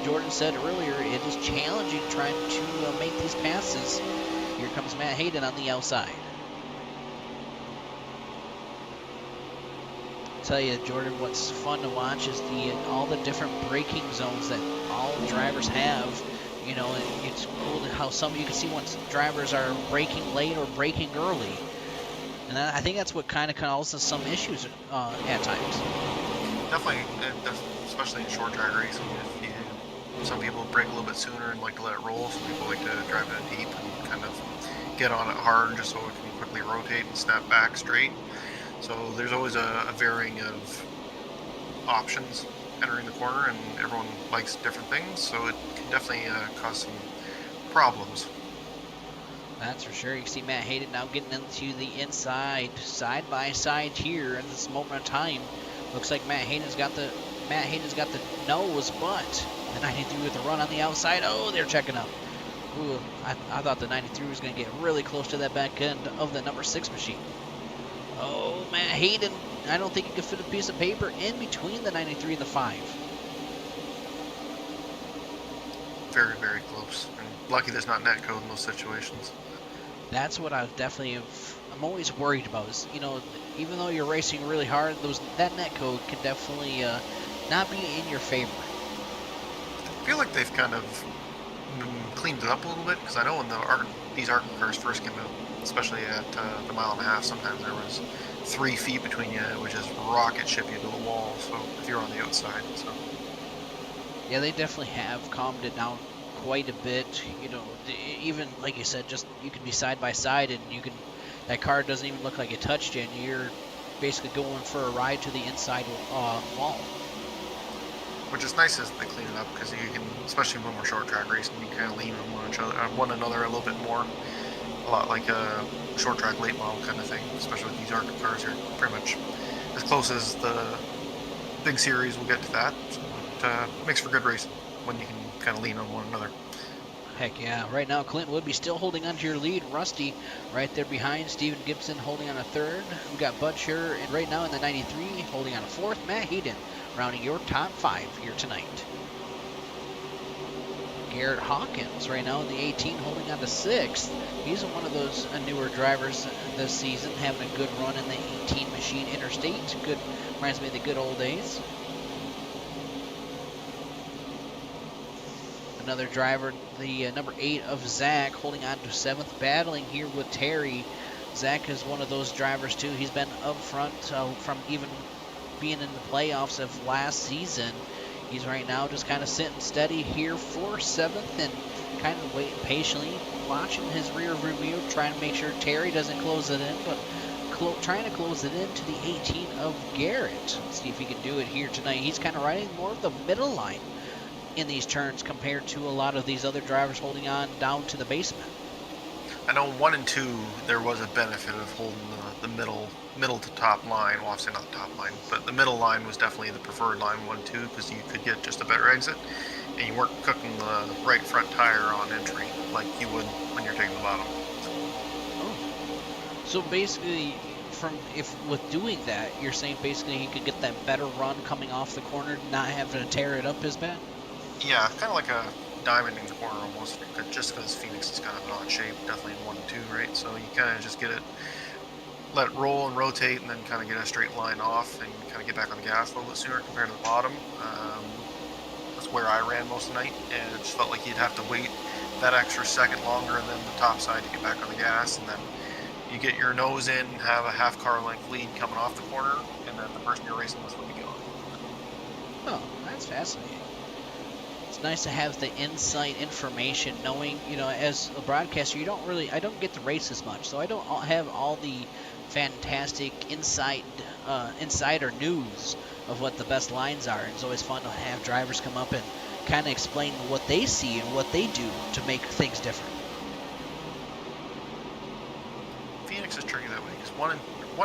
Jordan said earlier, it is challenging trying to make these passes. Here comes Matt Hayden on the outside. Tell you, Jordan, what's fun to watch is all the different braking zones that all drivers have. And it's cool how you can see once drivers are braking late or braking early. And I think that's what kind of causes some issues at times. Definitely, especially in short track racing. Some people brake a little bit sooner and like to let it roll. Some people like to drive it in deep and kind of get on it hard just so it can quickly rotate and snap back straight. So there's always a varying of options entering the corner, and everyone likes different things. So it can definitely cause some problems. That's for sure. You can see Matt Hayden now getting into the inside, side by side here at this moment of time. Looks like Matt Hayden's got the nose, but the 93 with the run on the outside. Oh, they're checking up. Ooh, I thought the 93 was going to get really close to that back end of the number 6 machine. Oh, Matt Hayden, I don't think he could fit a piece of paper in between the 93 and the 5. Very, very close. And lucky there's not net code in those situations. That's what I'm always worried about is, even though you're racing really hard, that net code can definitely not be in your favor. I feel like they've kind of cleaned it up a little bit, because I know when these ARCA cars first came out, especially at the 1.5 miles, sometimes there was 3 feet between you, which is rocket ship you to the wall. So if you're on the outside, so Yeah, they definitely have calmed it down quite a bit. You know, even like you said, just you can be side by side and you can, that car doesn't even look like it touched you, and you're basically going for a ride to the inside wall. Which is nice as they clean it up because you can, especially when we're short track racing, you can kind of lean on one another a little bit more. A lot like a short track late model kind of thing, especially with these ARCA cars here. Pretty much as close as the big series will get to that. So it makes for good racing when you can kind of lean on one another. Heck yeah. Right now, Clint Woodby still holding on to your lead. Rusty right there behind. Steven Gibson holding on a third. We got Bud Scherer right now in the 93 holding on a fourth. Matt Hayden rounding your top 5 here tonight. Garrett Hawkins right now in the 18 holding on to 6th. He's one of those newer drivers this season, having a good run in the 18 machine interstate. Good, reminds me of the good old days. Another driver, the number 8 of Zach, holding on to 7th, battling here with Terry. Zach is one of those drivers too. He's been up front from even being in the playoffs of last season. He's right now just kind of sitting steady here for 7th and kind of waiting patiently, watching his rear view, trying to make sure Terry doesn't close it in, but trying to close it into the 18 of Garrett. Let's see if he can do it here tonight. He's kind of riding more of the middle line in these turns compared to a lot of these other drivers holding on down to the basement. I know 1 and 2 there was a benefit of holding the middle to top line. Well, obviously not the top line, but the middle line was definitely the preferred line 1 and 2 because you could get just a better exit, and you weren't cooking the right front tire on entry like you would when you're taking the bottom. So basically, with doing that, you're saying basically he could get that better run coming off the corner, not having to tear it up as bad. Yeah, kind of like a diamond in the corner almost, just because Pheonix is kind of an odd shape, definitely in 1 and 2, right? So you kind of just get it, let it roll and rotate, and then kind of get a straight line off and kind of get back on the gas a little bit sooner compared to the bottom. That's where I ran most of the night, and it just felt like you'd have to wait that extra second longer and then the top side to get back on the gas, and then you get your nose in, have a half car length lead coming off the corner, and then the person you're racing with will be gone. Oh, that's fascinating. It's nice to have the insight information, knowing, you know, as a broadcaster, I don't get to race as much, so I don't have all the fantastic insider news of what the best lines are. It's always fun to have drivers come up and kind of explain what they see and what they do to make things different. Pheonix is tricky that way because 1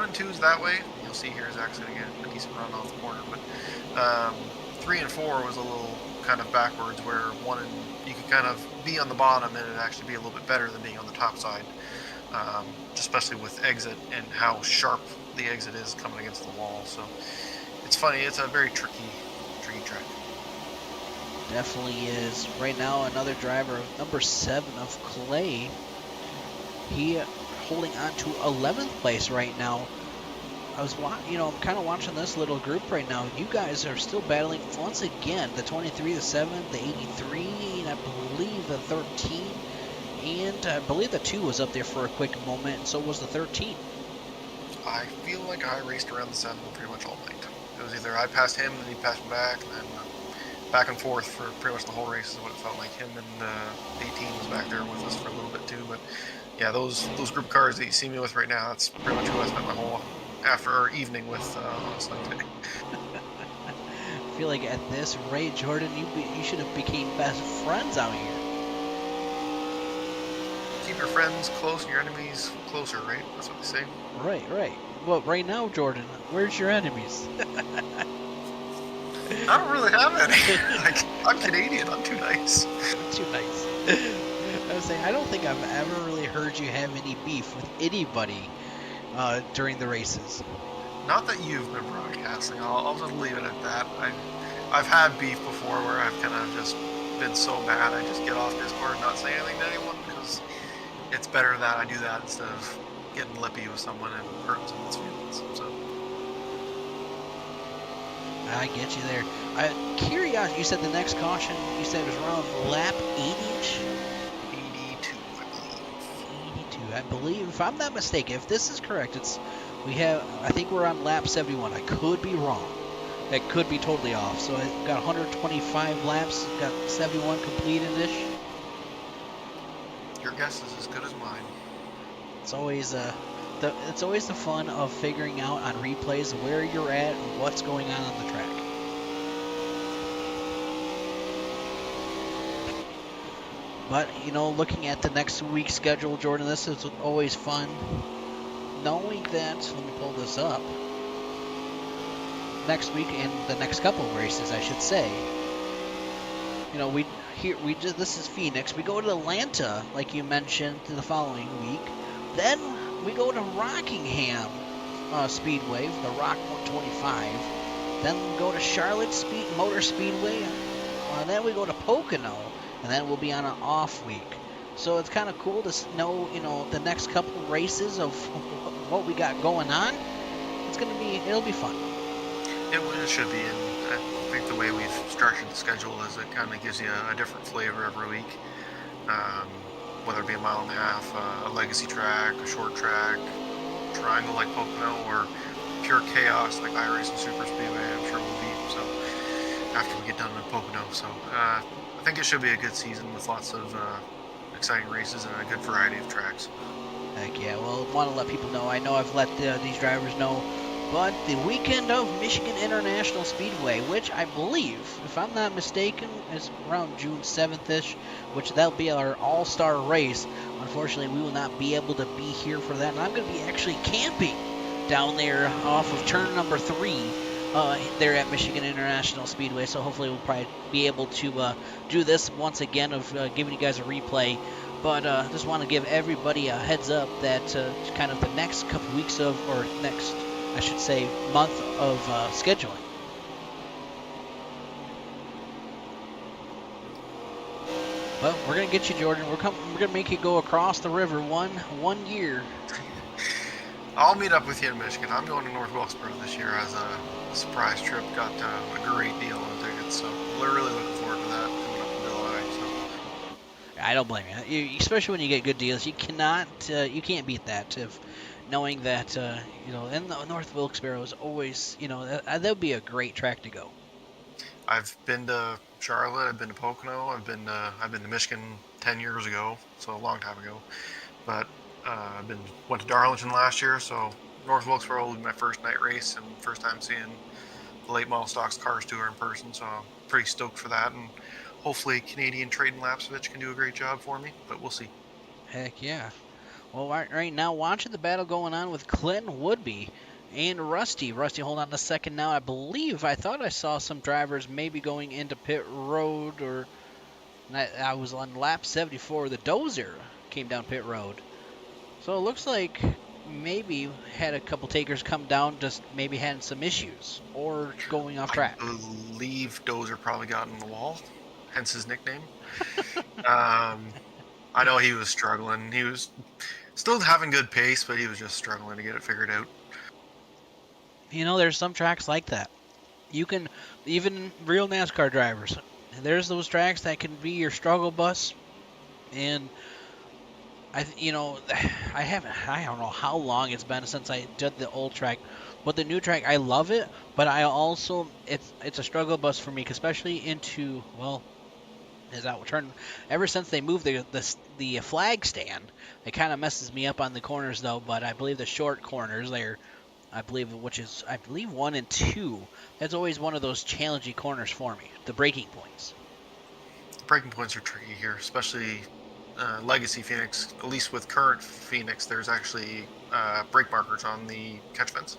and 2 is that way. You'll see here Zach's going to get a decent run off the corner, but 3 and 4 was a little kind of backwards, where you could kind of be on the bottom and it'd actually be a little bit better than being on the top side, especially with exit and how sharp the exit is coming against the wall. So it's funny. It's a very tricky track. Definitely is. Right now, another driver, number 7 of Clay. He holding on to 11th place right now. I'm kind of watching this little group right now. You guys are still battling once again. The 23, the 7, the 83, and I believe the 13, and I believe the 2 was up there for a quick moment, and so was the 13. I feel like I raced around the 7 pretty much all night. It was either I passed him and then he passed me back, and then back and forth for pretty much the whole race is what it felt like. Him and 18 was back there with us for a little bit too, but yeah, those group cars that you see me with right now, that's pretty much who I spent my whole evening with on Sunday. I feel like at this rate, Jordan, you should have became best friends out here. Keep your friends close and your enemies closer, right? That's what they say. Right. Well, right now, Jordan, where's your enemies? I don't really have any. I'm Canadian. I'm too nice. Too nice. I was saying, I don't think I've ever really heard you have any beef with anybody during the races. Not that you've been broadcasting. I'll just leave it at that. I've had beef before where I've kind of just been so mad I just get off Discord and not say anything to anyone, because it's better that I do that instead of getting lippy with someone and hurting someone's feelings. So I get you there. Curious, you said the next caution, you said it was around lap 80-ish? 82, I believe. 82, I believe. If I'm not mistaken, if this is correct, I think we're on lap 71. I could be wrong. That could be totally off. So it got 125 laps, got 71 completed-ish. Your guess is as good as mine. It's always it's always the fun of figuring out on replays where you're at and what's going on the track. But, you know, looking at the next week's schedule, Jordan, this is always fun. Knowing that, let me pull this up. Next week and the next couple of races, I should say. You know, this is Phoenix. We go to Atlanta, like you mentioned, the following week. Then we go to Rockingham Speedway, the Rock 125. Then we go to Charlotte Motor Speedway. Then we go to Pocono. And then we'll be on an off week. So it's kind of cool to know, you know, the next couple races of what we got going on. It'll be fun. It should be, and I think the way we've structured the schedule is it kind of gives you a different flavor every week. Whether it be a mile and a half, a legacy track, a short track, triangle like Pocono, or pure chaos like iRacing Super Speedway, I'm sure will be. So after we get done with Pocono, so I think it should be a good season with lots of exciting races and a good variety of tracks. Heck yeah, well, I want to let people know. I know I've let these drivers know, but the weekend of Michigan International Speedway, which I believe, if I'm not mistaken, is around June 7th-ish, which that'll be our all-star race. Unfortunately, we will not be able to be here for that, and I'm going to be actually camping down there off of turn number 3 there at Michigan International Speedway, so hopefully we'll probably be able to do this once again of giving you guys a replay. But just want to give everybody a heads up that kind of the next couple weeks of, or next, I should say, month of scheduling. Well, we're going to get you, Jordan. We're going to make you go across the river one year. I'll meet up with you in Michigan. I'm going to North Wilkesboro this year as a surprise trip. Got a great deal on tickets, so we're really looking forward to that coming up in July. So I don't blame you. Especially when you get good deals. You can't beat that. Knowing that, you know, and the North Wilkesboro is always, you know, that would be a great track to go. I've been to Charlotte. I've been to Pocono. I've been to Michigan 10 years ago, so a long time ago. But went to Darlington last year, so North Wilkesboro will be my first night race and first time seeing the late model stocks Cars Tour in person. So I'm pretty stoked for that, and hopefully Canadian Trading Lapsovich can do a great job for me. But we'll see. Heck yeah. Well, right now, watching the battle going on with Clinton Woodby and Rusty. Rusty, hold on a second now. I thought I saw some drivers maybe going into pit road, or I was on lap 74. The Dozer came down pit road. So it looks like maybe had a couple takers come down, just maybe had some issues or going off track. I believe Dozer probably got in the wall, hence his nickname. I know he was struggling. He was still having good pace, but he was just struggling to get it figured out. You know, there's some tracks like that. You can, even real NASCAR drivers, there's those tracks that can be your struggle bus. And I don't know how long it's been since I did the old track, but the new track, I love it. But I also, it's a struggle bus for me, especially into, well, is that turn. Ever since they moved the flag stand, it kind of messes me up on the corners though. But I believe the short corners there, I believe 1 and 2. That's always one of those challenging corners for me. The braking points. The braking points are tricky here, especially Legacy Pheonix. At least with current Pheonix, there's actually brake markers on the catch fence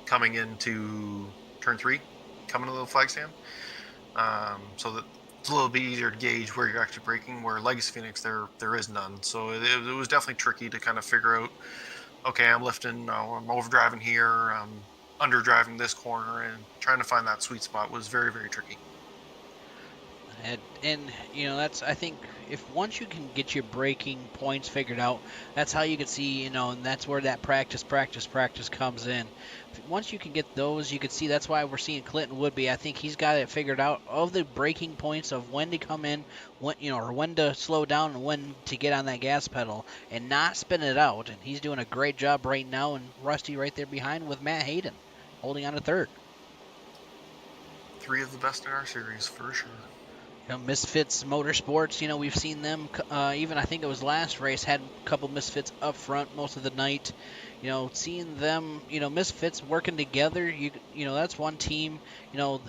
coming into turn 3, coming to the flag stand, so that it's a little bit easier to gauge where you're actually braking. Where Legacy Pheonix, there is none. So it was definitely tricky to kind of figure out. Okay, I'm lifting, I'm overdriving here, I'm underdriving this corner, and trying to find that sweet spot was very, very tricky. And you know, that's, I think, if once you can get your braking points figured out, that's how you can see, you know, and that's where that practice comes in. Once you can get those, you can see that's why we're seeing Clinton Woodby. I think he's got it figured out of the braking points of when to come in, when, you know, or when to slow down and when to get on that gas pedal and not spin it out. And he's doing a great job right now. And Rusty right there behind with Matt Hayden, holding on to third. three of the best in our series for sure. Misfits Motorsports, we've seen them, even I think it was last race, had a couple Misfits up front most of the night. Seeing them, Misfits working together, that's one team.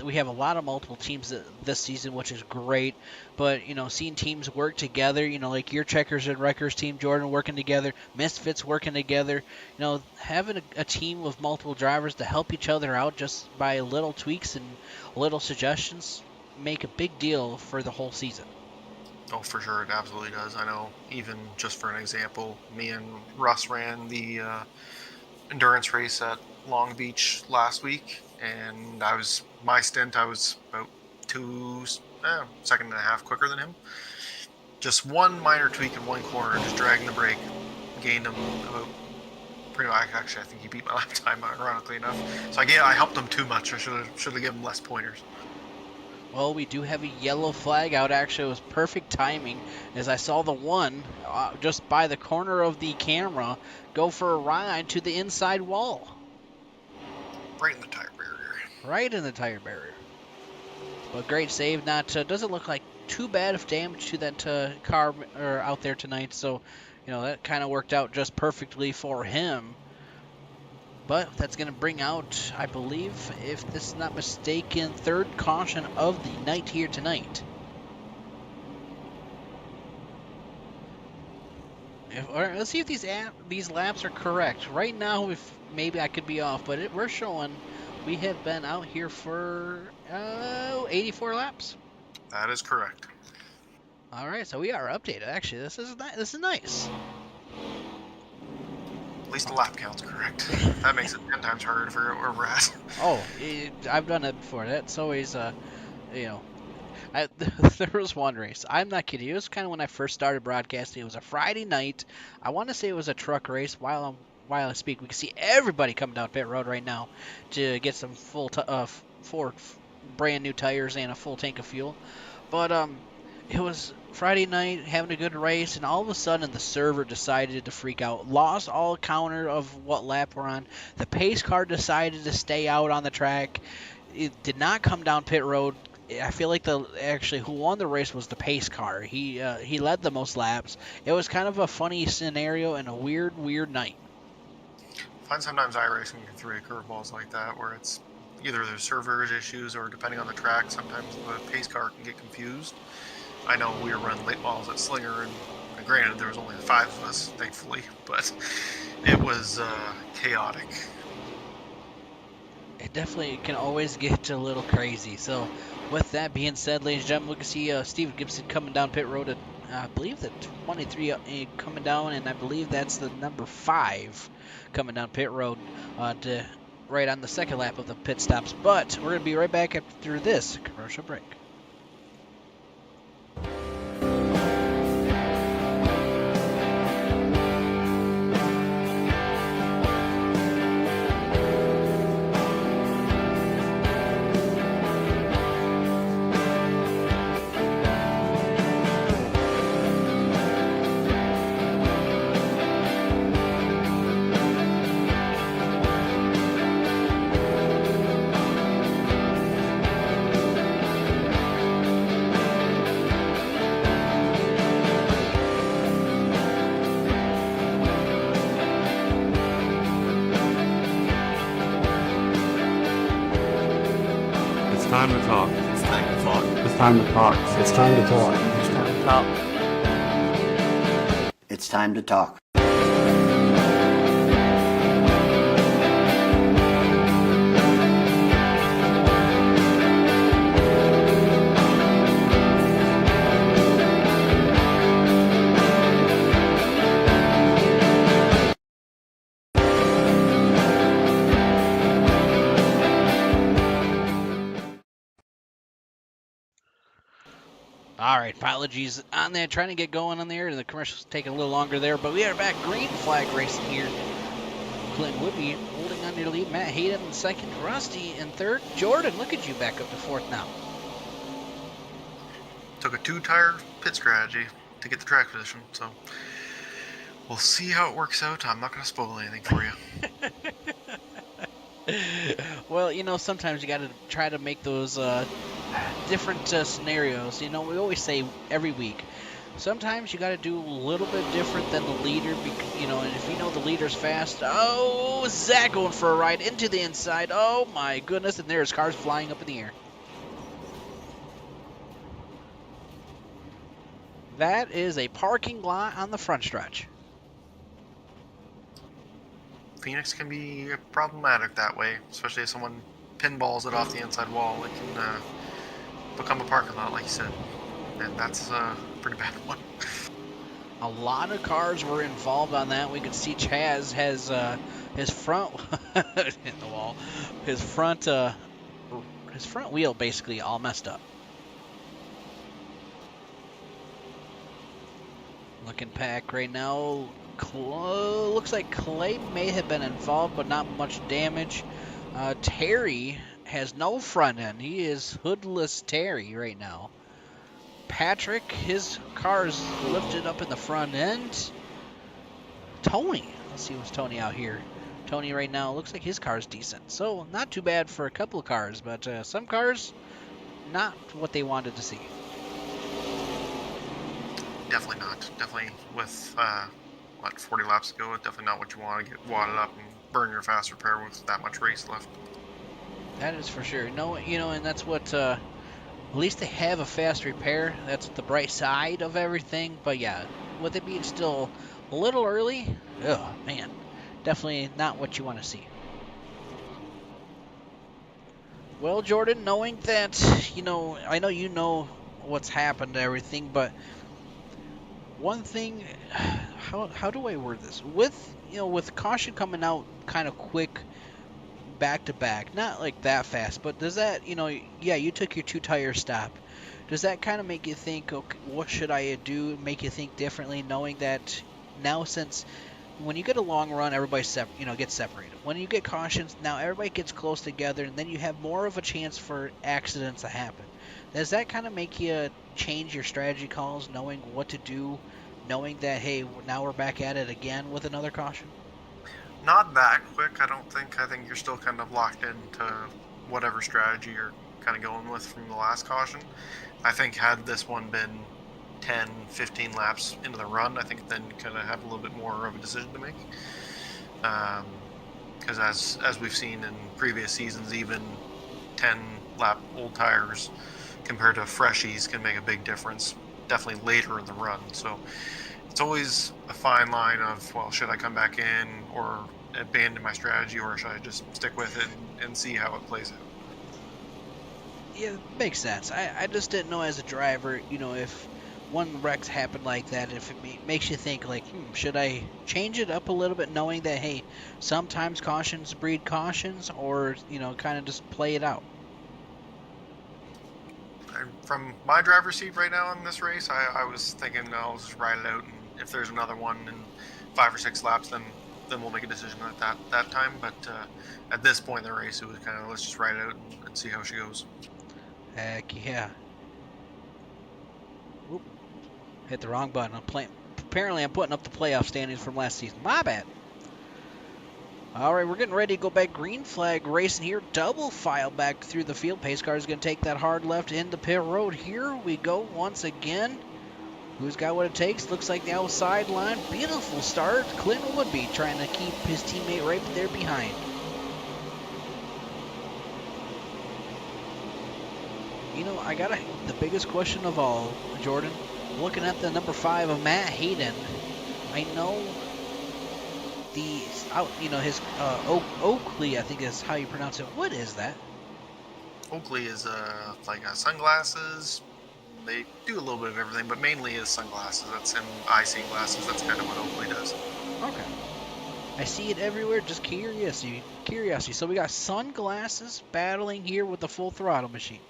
We have a lot of multiple teams this season, which is great. But, seeing teams work together, like your Checkers and Wreckers team, Jordan, working together, Misfits working together, having a team with multiple drivers to help each other out just by little tweaks and little suggestions make a big deal for the whole season. Oh, for sure, it absolutely does. I know, even just for an example, me and Russ ran the endurance race at Long Beach last week, and my stint, I was about second and a half quicker than him. Just one minor tweak in one corner, just dragging the brake, gained him about pretty much. Actually, I think he beat my lap time, ironically enough. So I helped him too much. I should have given him less pointers. Well, we do have a yellow flag out. Actually, it was perfect timing as I saw the one just by the corner of the camera go for a ride to the inside wall. Right in the tire barrier. Right in the tire barrier. But great save. Doesn't look like too bad of damage to that car out there tonight. So, that kind of worked out just perfectly for him. But that's going to bring out, I believe, if this is not mistaken, third caution of the night here tonight. All right, let's see if these laps are correct. Right now, if maybe I could be off, but we're showing we have been out here for 84 laps. That is correct. All right, so we are updated. Actually, this is nice. At least the lap count's correct. That makes it 10 times harder to figure out where we're at. Oh, I've done that before. That's always, there was one race. I'm not kidding. It was kind of when I first started broadcasting. It was a Friday night. I want to say it was a truck race. While I speak, we can see everybody coming down pit road right now to get some four brand new tires and a full tank of fuel. But it was Friday night, having a good race, and all of a sudden the server decided to freak out. Lost all counter of what lap we're on. The pace car decided to stay out on the track. It did not come down pit road. I feel like who won the race was the pace car. He led the most laps. It was kind of a funny scenario and a weird night. I find sometimes iRacing can throw curveballs like that, where it's either there's server issues or depending on the track, sometimes the pace car can get confused. I know we were running late models at Slinger, and granted there was only 5 of us, thankfully, but it was chaotic. It definitely can always get a little crazy. So, with that being said, ladies and gentlemen, we can see Steve Gibson coming down pit road at, I believe, the 23 coming down, and I believe that's the number 5 coming down pit road right on the second lap of the pit stops. But we're going to be right back after this commercial break. time to talk. It's time to talk. It's time to talk. It's time to talk. It's time to talk. It's time to talk. All right, apologies on that. Trying to get going on there, and the commercial's taking a little longer there. But we are back. Green flag racing here. Clinton Woodby holding on to the lead. Matt Hayden in second. Rusty in third. Jordan, look at you back up to fourth now. Took a 2-tire pit strategy to get the track position, so we'll see how it works out. I'm not going to spoil anything for you. Well, sometimes you got to try to make those different scenarios. We always say every week. Sometimes you got to do a little bit different than the leader, and if you know the leader's fast, oh, Zach going for a ride into the inside. Oh my goodness, and there's cars flying up in the air. That is a parking lot on the front stretch. Pheonix can be problematic that way, especially if someone pinballs it off the inside wall. It can become a parking lot, like you said, and that's a pretty bad one. A lot of cars were involved on that. We could see Chaz has his front in the wall, his front wheel basically all messed up. Looking back right now, looks like Clay may have been involved, but not much damage. Terry has no front end. He is hoodless Terry right now. Patrick, his car's lifted up in the front end. Tony, let's see what's Tony out here. Tony right now looks like his car's decent. So not too bad for a couple of cars, but some cars, not what they wanted to see. Definitely not. Definitely with, 40 laps to go, definitely not what you want to get wadded up and burn your fast repair with that much race left. That is for sure. No, and that's what, at least they have a fast repair. That's the bright side of everything. But yeah, with it being still a little early, oh man, definitely not what you want to see. Well, Jordan, knowing that, I know you know what's happened to everything, but one thing, how do I word this? With caution coming out kind of quick, back to back, not like that fast, but does that, you took your 2-tire stop. Does that kind of make you think, okay, what should I do? Make you think differently, knowing that now, since when you get a long run, everybody gets separated. When you get cautions, now everybody gets close together, and then you have more of a chance for accidents to happen. Does that kind of make you change your strategy calls, knowing what to do, knowing that, hey, now we're back at it again with another caution? Not that quick, I don't think. I think you're still kind of locked into whatever strategy you're kind of going with from the last caution. I think had this one been 10, 15 laps into the run, I think then you kind of have a little bit more of a decision to make. Because as we've seen in previous seasons, even 10-lap old tires compared to freshies can make a big difference, definitely later in the run. So it's always a fine line of, well, should I come back in or abandon my strategy, or should I just stick with it and see how it plays out? Yeah, it makes sense. I just didn't know as a driver, if one wreck's happened like that, if it makes you think, like, should I change it up a little bit, knowing that, hey, sometimes cautions breed cautions, or, kind of just play it out? From my driver's seat right now in this race, I was thinking I'll just ride it out, and if there's another one in 5 or 6 laps, then we'll make a decision at that time. But at this point in the race, it was kind of, let's just ride it out and see how she goes. Heck yeah. Oop. Hit the wrong button. Apparently I'm putting up the playoff standings from last season. My bad. All right, we're getting ready to go back green flag racing here. Double file back through the field. Pace car is going to take that hard left into pit road. Here we go once again. Who's got what it takes? Looks like the outside line. Beautiful start. Clinton Woodby trying to keep his teammate right there behind. I got the biggest question of all, Jordan. Looking at the number 5 of Matt Hayden, I know his Oakley, I think is how you pronounce it. What is that? Oakley is like sunglasses. They do a little bit of everything, but mainly is sunglasses. That's him, eye-seeing glasses. That's kind of what Oakley does. Okay. I see it everywhere. Just curiosity. So we got sunglasses battling here with the full throttle machine.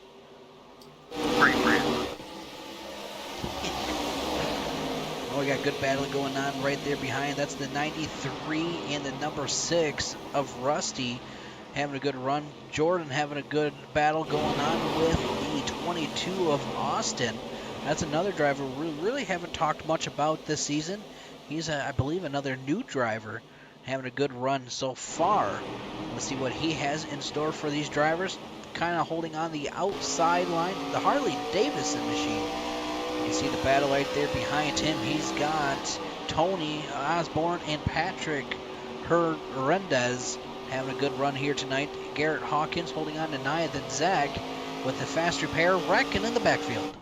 Pretty great. Oh, we got good battling going on right there behind. That's the 93 and the number 6 of Rusty having a good run. Jordan having a good battle going on with the 22 of Austin. That's another driver we really haven't talked much about this season. He's, I believe, another new driver having a good run so far. Let's see what he has in store for these drivers. Kind of holding on the outside line. The Harley-Davidson machine. You can see the battle right there behind him. He's got Tony Osborne and Patrick Hernandez having a good run here tonight. Garrett Hawkins holding on to Nia, then Zach with the faster pair wrecking in the backfield.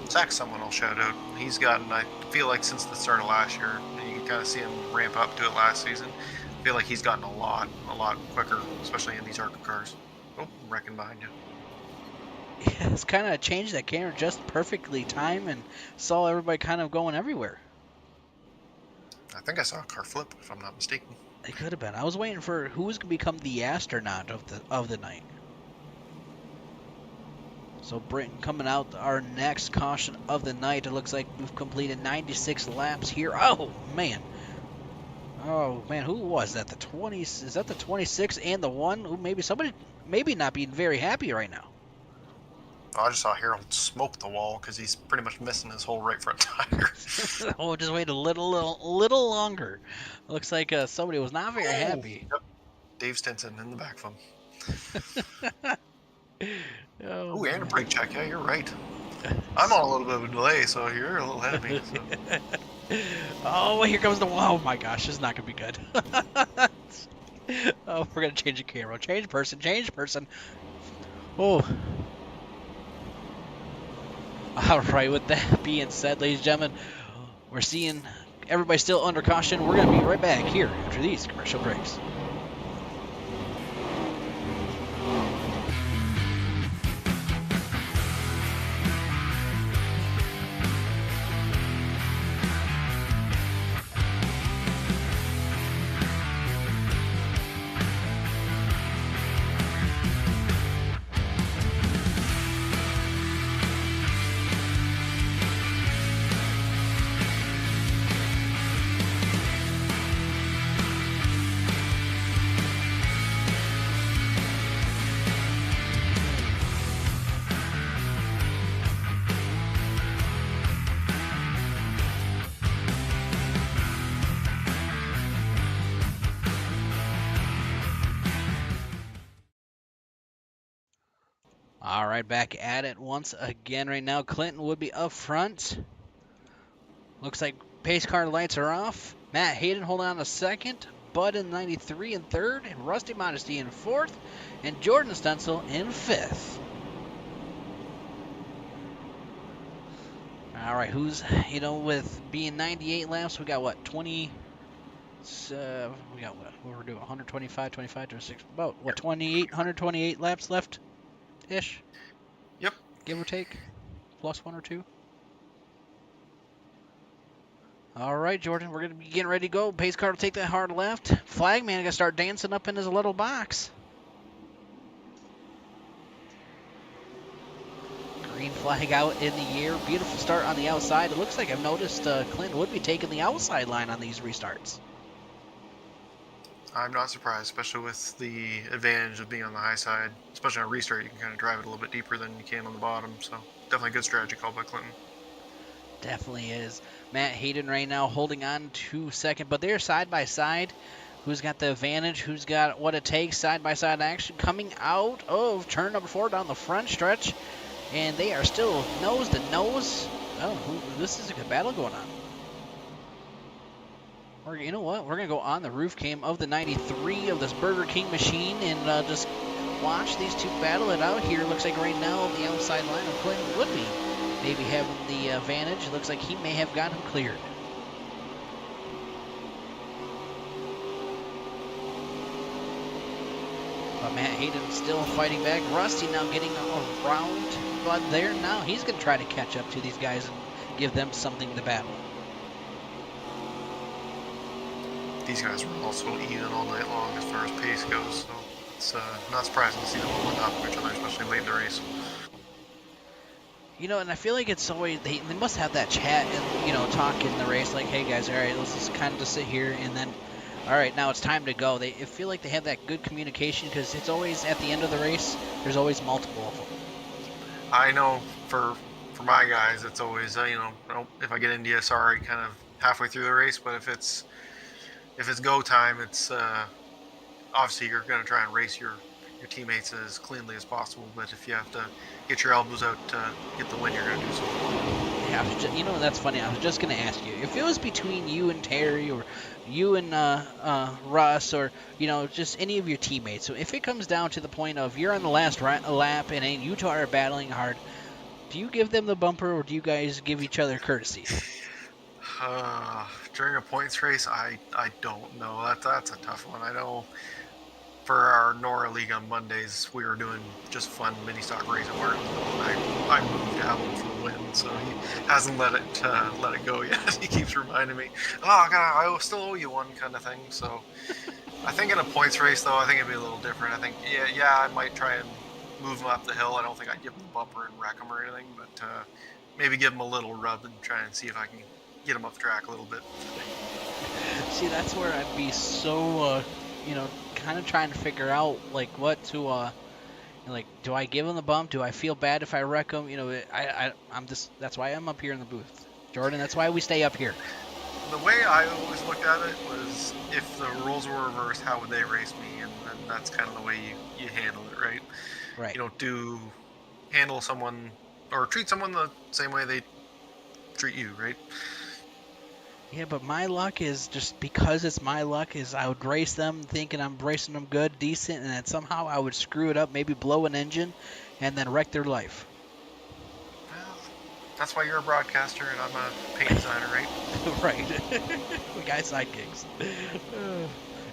Zach's someone I'll shout out. He's gotten, I feel like since the start of last year, and you can kind of see him ramp up to it last season. I feel like he's gotten a lot quicker, especially in these ARCA cars. Oh, I'm wrecking behind you. Yeah, it's kind of changed that camera just perfectly timed and saw everybody kind of going everywhere. I think I saw a car flip, if I'm not mistaken. It could have been. I was waiting for who's going to become the astronaut of the night. So Britton coming out, our next caution of the night. It looks like we've completed 96 laps here. Oh man, who was that? The 20? Is that the 26 and the 1? Who maybe not being very happy right now. Oh, I just saw Harold smoke the wall because he's pretty much missing his whole right front tire. Oh, just wait a little longer. Looks like somebody was not very happy. Yep. Dave Stinson in the back of him. Oh, and a brake check. Yeah, you're right. I'm on a little bit of a delay, so you're a little ahead of me. So. Oh, here comes the wall. Oh my gosh, this is not going to be good. Oh, we're going to change the camera. Change person. Oh. All right, with that being said, ladies and gentlemen, we're seeing everybody still under caution. We're going to be right back here after these commercial breaks. All right, back at it once again right now. Clinton would be up front. Looks like pace car lights are off. Matt Hayden holding on to second. Bud in 93 in third. And Rusty Modesty in fourth. And Jordan Stencil in fifth. All right, who's, with being 98 laps, we got what, 20? We got what we're doing, 125, 25, 26, about what, 28, 128 laps left? Ish. Yep. Give or take. Plus 1 or 2. All right, Jordan. We're going to be getting ready to go. Pace car will take that hard left. Flagman going to start dancing up in his little box. Green flag out in the air. Beautiful start on the outside. It looks like I've noticed Clinton would be taking the outside line on these restarts. I'm not surprised, especially with the advantage of being on the high side. Especially on a restart, you can kind of drive it a little bit deeper than you can on the bottom. So definitely a good strategy called by Clinton. Definitely is. Matt Hayden right now holding on to second, but they're side by side. Who's got the advantage? Who's got what it takes? Side by side action coming out of turn number 4 down the front stretch, and they are still nose to nose. Oh, this is a good battle going on. You know what? We're going to go on the roof cam of the 93 of this Burger King machine and just watch these two battle it out here. Looks like right now the outside line of Clinton would be maybe having the advantage. Looks like he may have gotten cleared. But Matt Hayden still fighting back. Rusty now getting around, but there now he's going to try to catch up to these guys and give them something to battle. These guys were also even all night long as far as pace goes, so it's not surprising to see them all on top of each other, especially late in the race. And I feel like it's always, they must have that chat and, talk in the race, like, hey guys, all right, let's just kind of just sit here, and then, all right, now it's time to go. I feel like they have that good communication, because it's always, at the end of the race, there's always multiple of them. I know for for my guys, it's always if I get into you, sorry, kind of halfway through the race. But if it's go time, it's obviously you're going to try and race your teammates as cleanly as possible. But if you have to get your elbows out to get the win, you're going to do so. Yeah, that's funny. I was just gonna ask you if it was between you and Terry, or you and Russ, or just any of your teammates. So if it comes down to the point of you're on the last lap and you two are battling hard, do you give them the bumper, or do you guys give each other courtesy? During a points race, I don't know. That's a tough one. I know for our Nora League on Mondays, we were doing just fun mini stock racing where I moved to have him for the win, so he hasn't let it go yet. He keeps reminding me, I still owe you one kind of thing. So I think in a points race though, I think it'd be a little different. I think I might try and move him up the hill. I don't think I'd give him the bumper and wreck him or anything, but maybe give him a little rub and try and see if I can get him up the track a little bit. See, that's where I'd be so, kind of trying to figure out what to, do I give him the bump? Do I feel bad if I wreck him? I'm just, that's why I'm up here in the booth, Jordan. That's why we stay up here. The way I always looked at it was, if the roles were reversed, how would they race me? And that's kind of the way you handle it, right? Right. You don't handle someone or treat someone the same way they treat you, right? Yeah, but my luck is, just because it's my luck, is I would race them thinking I'm racing them good, decent, and then somehow I would screw it up, maybe blow an engine, and then wreck their life. Well, that's why you're a broadcaster and I'm a paint designer, right? Right. We got sidekicks.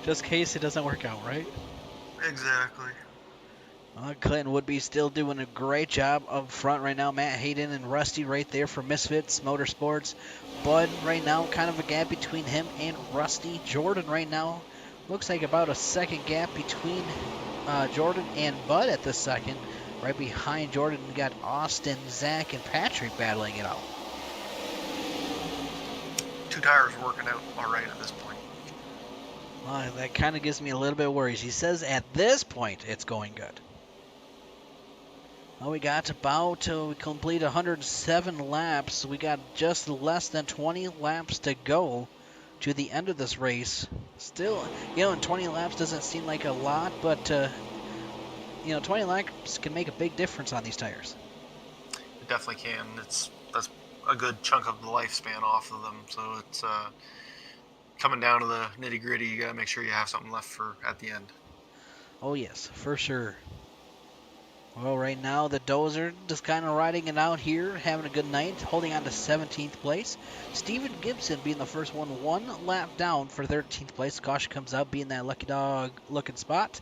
Just in case it doesn't work out, right? Exactly. Clinton would be still doing a great job up front right now. Matt Hayden and Rusty right there for Misfits Motorsports. Bud right now, kind of a gap between him and Rusty. Jordan right now looks like about a second gap between Jordan and Bud at the second. Right behind Jordan, we got Austin, Zach, and Patrick battling it out. 2 tires working out all right at this point. Well, that kind of gives me a little bit of worries. He says at this point it's going good. Well, we got about, we complete 107 laps. We got just less than 20 laps to go to the end of this race. Still, and 20 laps doesn't seem like a lot, but, 20 laps can make a big difference on these tires. It definitely can. That's a good chunk of the lifespan off of them. So it's coming down to the nitty gritty. You got to make sure you have something left for at the end. Oh, yes, for sure. Well, right now, the Dozer just kind of riding it out here, having a good night, holding on to 17th place. Steven Gibson being the first one lap down for 13th place. Caution comes out, being that lucky dog looking spot.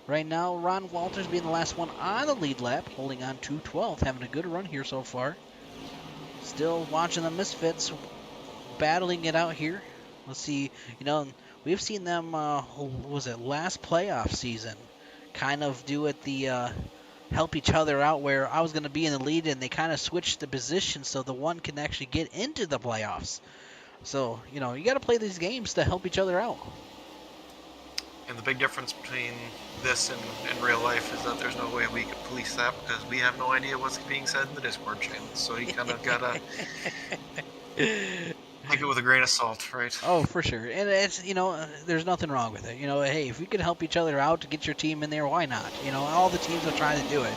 Right now, Ron Walters being the last one on the lead lap, holding on to 12th, having a good run here so far. Still watching the Misfits battling it out here. Let's see, we've seen them, was it last playoff season, kind of do it the... help each other out, where I was going to be in the lead and they kind of switched the position so the one can actually get into the playoffs. So, you got to play these games to help each other out. And the big difference between this and real life is that there's no way we can police that, because we have no idea what's being said in the Discord channel. So you kind of got to take it with a grain of salt, right? Oh, for sure. And it's, there's nothing wrong with it. Hey, if we could help each other out to get your team in there, why not? All the teams are trying to do it.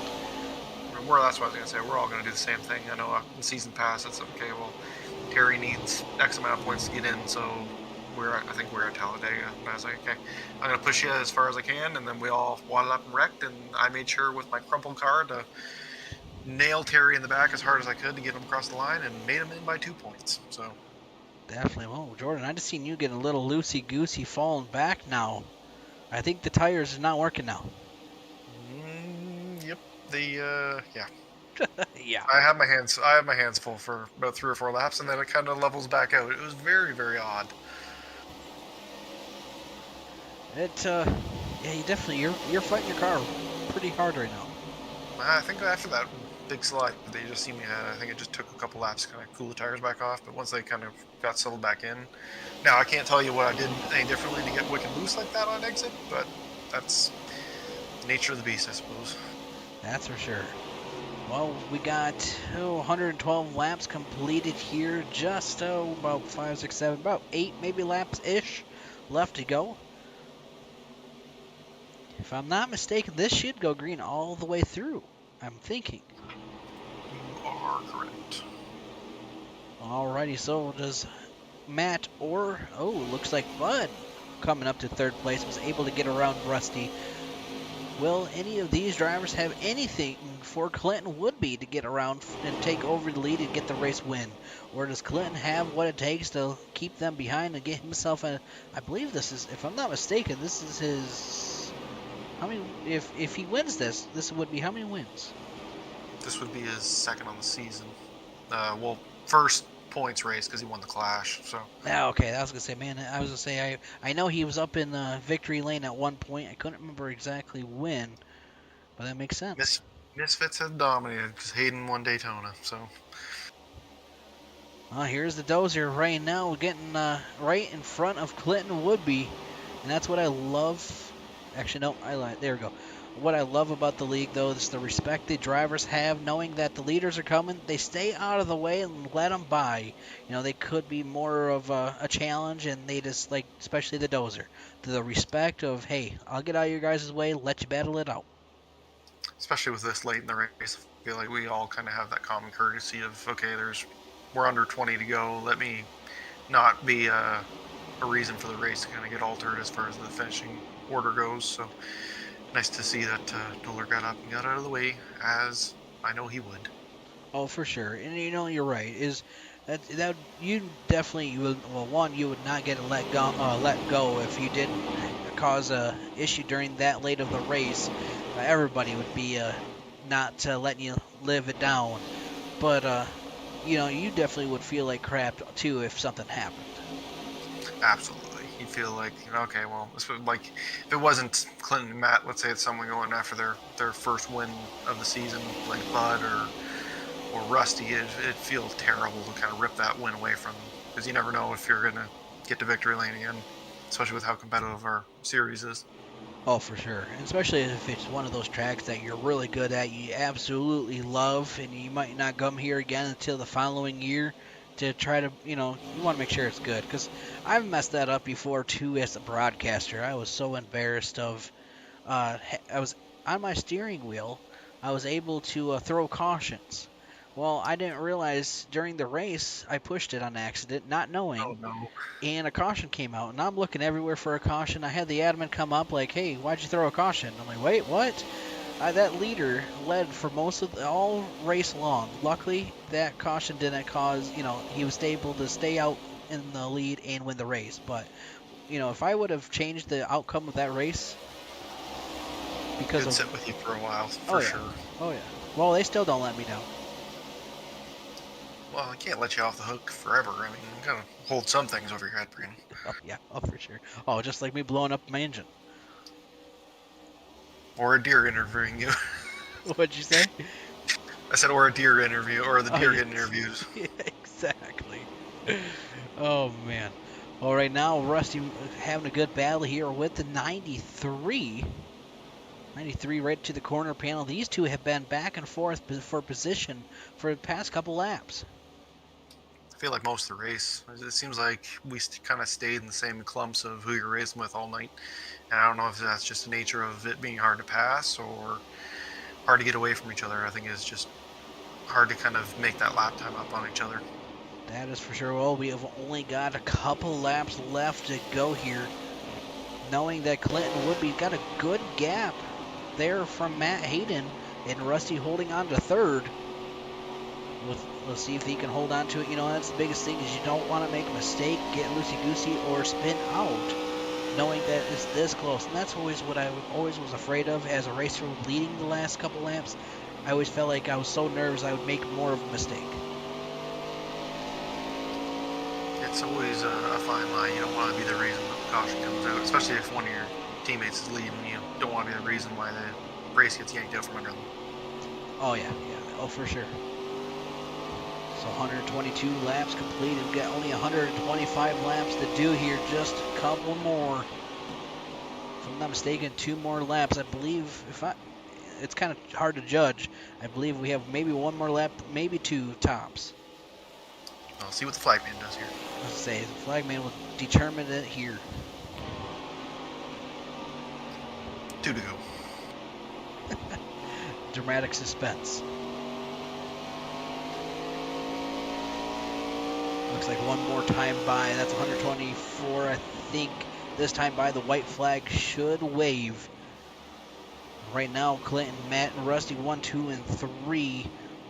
That's what I was going to say. We're all going to do the same thing. I know in season pass, it's okay, well, Terry needs X amount of points to get in, so I think we're at Talladega. And I was like, okay, I'm going to push you as far as I can, and then we all waddled up and wrecked, and I made sure with my crumpled car to nail Terry in the back as hard as I could to get him across the line, and made him in by 2 points, so... Definitely. Well, Jordan, I just seen you getting a little loosey-goosey falling back now. I think the tires are not working now. Yep. Yeah. Yeah. I have my hands full for about 3 or 4 laps, and then it kind of levels back out. It was very, very odd. Yeah, you're fighting your car pretty hard right now. I think after that big slide they just seemed to have, I think it just took a couple laps to kind of cool the tires back off, but once they kind of got settled back in. Now, I can't tell you what I did any differently to get wicked loose like that on exit, but that's the nature of the beast, I suppose. That's for sure. Well, we got 112 laps completed here. Just about 5, 6, 7, about 8 maybe laps-ish left to go. If I'm not mistaken, this should go green all the way through, I'm thinking. You are correct. Alrighty, so does Matt or, looks like Bud coming up to third place was able to get around Rusty. Will any of these drivers have anything for Clinton Woodby to get around and take over the lead and get the race win? Or does Clinton have what it takes to keep them behind and get himself a, I believe this is, if I'm not mistaken, this is his, how many, if he wins this would be how many wins? This would be his second on the season. Well, first points race because he won the Clash. So. Yeah, okay. I was gonna say, man. I was gonna say, I know he was up in victory lane at one point. I couldn't remember exactly when, but that makes sense. Misfits had dominated because Hayden won Daytona. So. Here's the Dozer right now, getting right in front of Clinton Woodby, and that's what I love. Actually, no, I lied. There we go. What I love about the league, though, is the respect the drivers have, knowing that the leaders are coming. They stay out of the way and let them by. You know, they could be more of a challenge, and they just, like, especially the Dozer, the respect of, hey, I'll get out of your guys' way, let you battle it out. Especially with this late in the race, I feel like we all kind of have that common courtesy of, okay, we're under 20 to go. Let me not be a reason for the race to kind of get altered as far as the finishing order goes. So. Nice to see that Doller got up and got out of the way, as I know he would. Oh, for sure. And you know, you're right. Is that you definitely would, well, one, you would not get let go if you didn't cause a issue during that late of the race. Everybody would be not letting you live it down. But you know, you definitely would feel like crap too if something happened. Absolutely. You feel like, okay, well, this would, like, if it wasn't Clinton and Matt, let's say it's someone going after their first win of the season, like Bud or Rusty, it'd feel terrible to kind of rip that win away from them, because you never know if you're going to get to victory lane again, especially with how competitive our series is. Oh, for sure. And especially if it's one of those tracks that you're really good at, you absolutely love, and you might not come here again until the following year to try to, you know, you want to make sure it's good. Because I've messed that up before, too, as a broadcaster. I was so embarrassed of, I was on my steering wheel, I was able to throw cautions. Well, I didn't realize during the race I pushed it on accident, not knowing. Oh, no. And a caution came out, and I'm looking everywhere for a caution. I had the admin come up like, hey, why'd you throw a caution? I'm like, wait, what? That leader led for most of all race long. Luckily, that caution didn't cause, you know, he was able to stay out in the lead and win the race. But, you know, if I would have changed the outcome of that race, because it'd sit with you for a while, sure. Oh, yeah. Well, they still don't let me down. Well, I can't let you off the hook forever. I mean, you gotta hold some things over your head, Brandon. Oh, yeah. Oh, for sure. Oh, just like me blowing up my engine. Or a deer interviewing you. What'd you say? I said, or a deer interview, or the deer getting interviews. Yeah, exactly. Oh, man. Well, right now, Rusty having a good battle here with the 93. 93 right to the corner panel. These two have been back and forth for position for the past couple laps. I feel like most of the race, it seems like we kind of stayed in the same clumps of who you're racing with all night. And I don't know if that's just the nature of it being hard to pass or hard to get away from each other. I think it's just hard to kind of make that lap time up on each other. That is for sure. Well, we have only got a couple laps left to go here. Knowing that Clinton Woodby got a good gap there from Matt Hayden, and Rusty holding on to third. Let's see if he can hold on to it. You know, that's the biggest thing, is you don't want to make a mistake, get loosey-goosey, or spin out, knowing that it's this close. And that's always what I always was afraid of as a racer leading the last couple laps. I always felt like I was so nervous I would make more of a mistake. It's always a fine line. You don't want to be the reason that the caution comes out, especially if one of your teammates is leading. You don't want to be the reason why the race gets yanked out from under them. Oh, yeah. Oh, for sure. So 122 laps completed. We've got only 125 laps to do here. Just a couple more. If I'm not mistaken, 2 more laps. I believe, it's kind of hard to judge. I believe we have maybe one more lap, maybe two tops. I'll see what the flagman does here. Let's say the flagman will determine it here. 2 to go. Dramatic suspense. Looks like one more time by. That's 124, I think. This time by, the white flag should wave. Right now, Clinton, Matt, and Rusty 1, 2, and 3.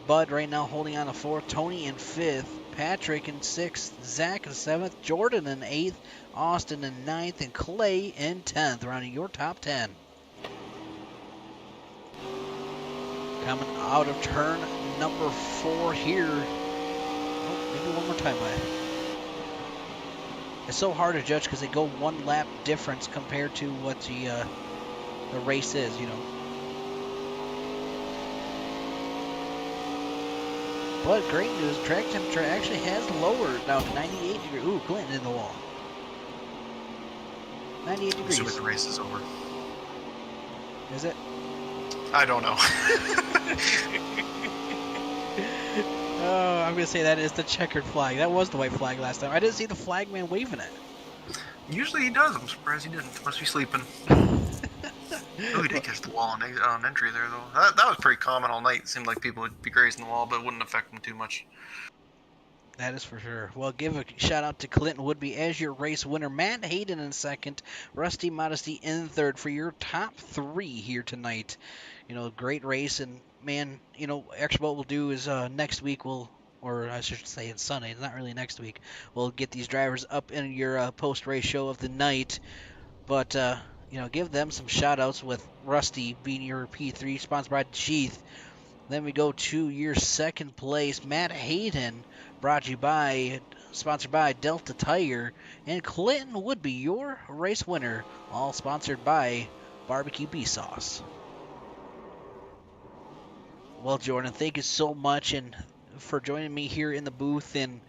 Bud right now holding on to 4th. Tony in 5th. Patrick in 6th. Zach in 7th. Jordan in 8th. Austin in 9th. And Clay in 10th. Rounding your top 10. Coming out of turn number 4 here. Oh, maybe one more time by. It's so hard to judge because they go 1 lap difference compared to what the race is, you know. But great news, track temperature actually has lowered down to 98 degrees. Ooh, Clinton in the wall. 98 degrees. Assuming the race is over. Is it? I don't know. Oh, I'm going to say that is the checkered flag. That was the white flag last time. I didn't see the flagman waving it. Usually he does. I'm surprised he didn't. Must be sleeping. Oh, he did catch the wall on entry there, though. That was pretty common all night. It seemed like people would be grazing the wall, but it wouldn't affect them too much. That is for sure. Well, give a shout out to Clinton Woodby as your race winner. Matt Hayden in 2nd. Rusty Modesty in 3rd for your top 3 here tonight. You know, great race. And, man, you know, actually what we'll do is next week or I should say it's Sunday. It's not really next week. We'll get these drivers up in your post-race show of the night. But, you know, give them some shout-outs with Rusty being your P3, sponsored by Sheath. Then we go to your 2nd place, Matt Hayden, sponsored by Delta Tire. And Clinton would be your race winner, all sponsored by Barbecue Bee Sauce. Well, Jordan, thank you so much and for joining me here in the booth and,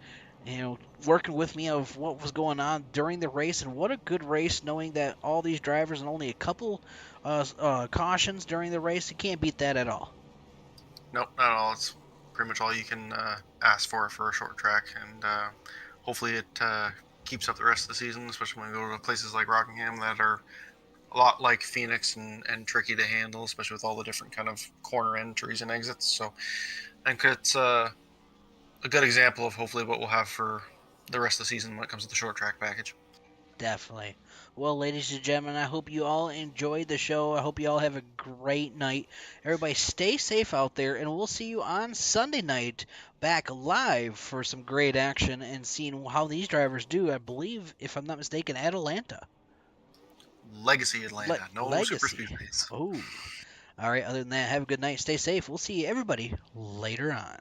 you know, working with me of what was going on during the race. And what a good race, knowing that all these drivers and only a couple cautions during the race. You can't beat that at all. Nope, not at all. It's pretty much all you can ask for a short track, and hopefully it keeps up the rest of the season, especially when we go to places like Rockingham that are a lot like Pheonix and tricky to handle, especially with all the different kind of corner entries and exits. So I think it's a good example of hopefully what we'll have for the rest of the season when it comes to the short track package. Definitely. Well, ladies and gentlemen, I hope you all enjoyed the show. I hope you all have a great night. Everybody stay safe out there, and we'll see you on Sunday night back live for some great action and seeing how these drivers do, I believe, if I'm not mistaken, at Atlanta. Legacy Atlanta. No Legacy. super speedways. Oh. All right, other than that, have a good night. Stay safe. We'll see everybody later on.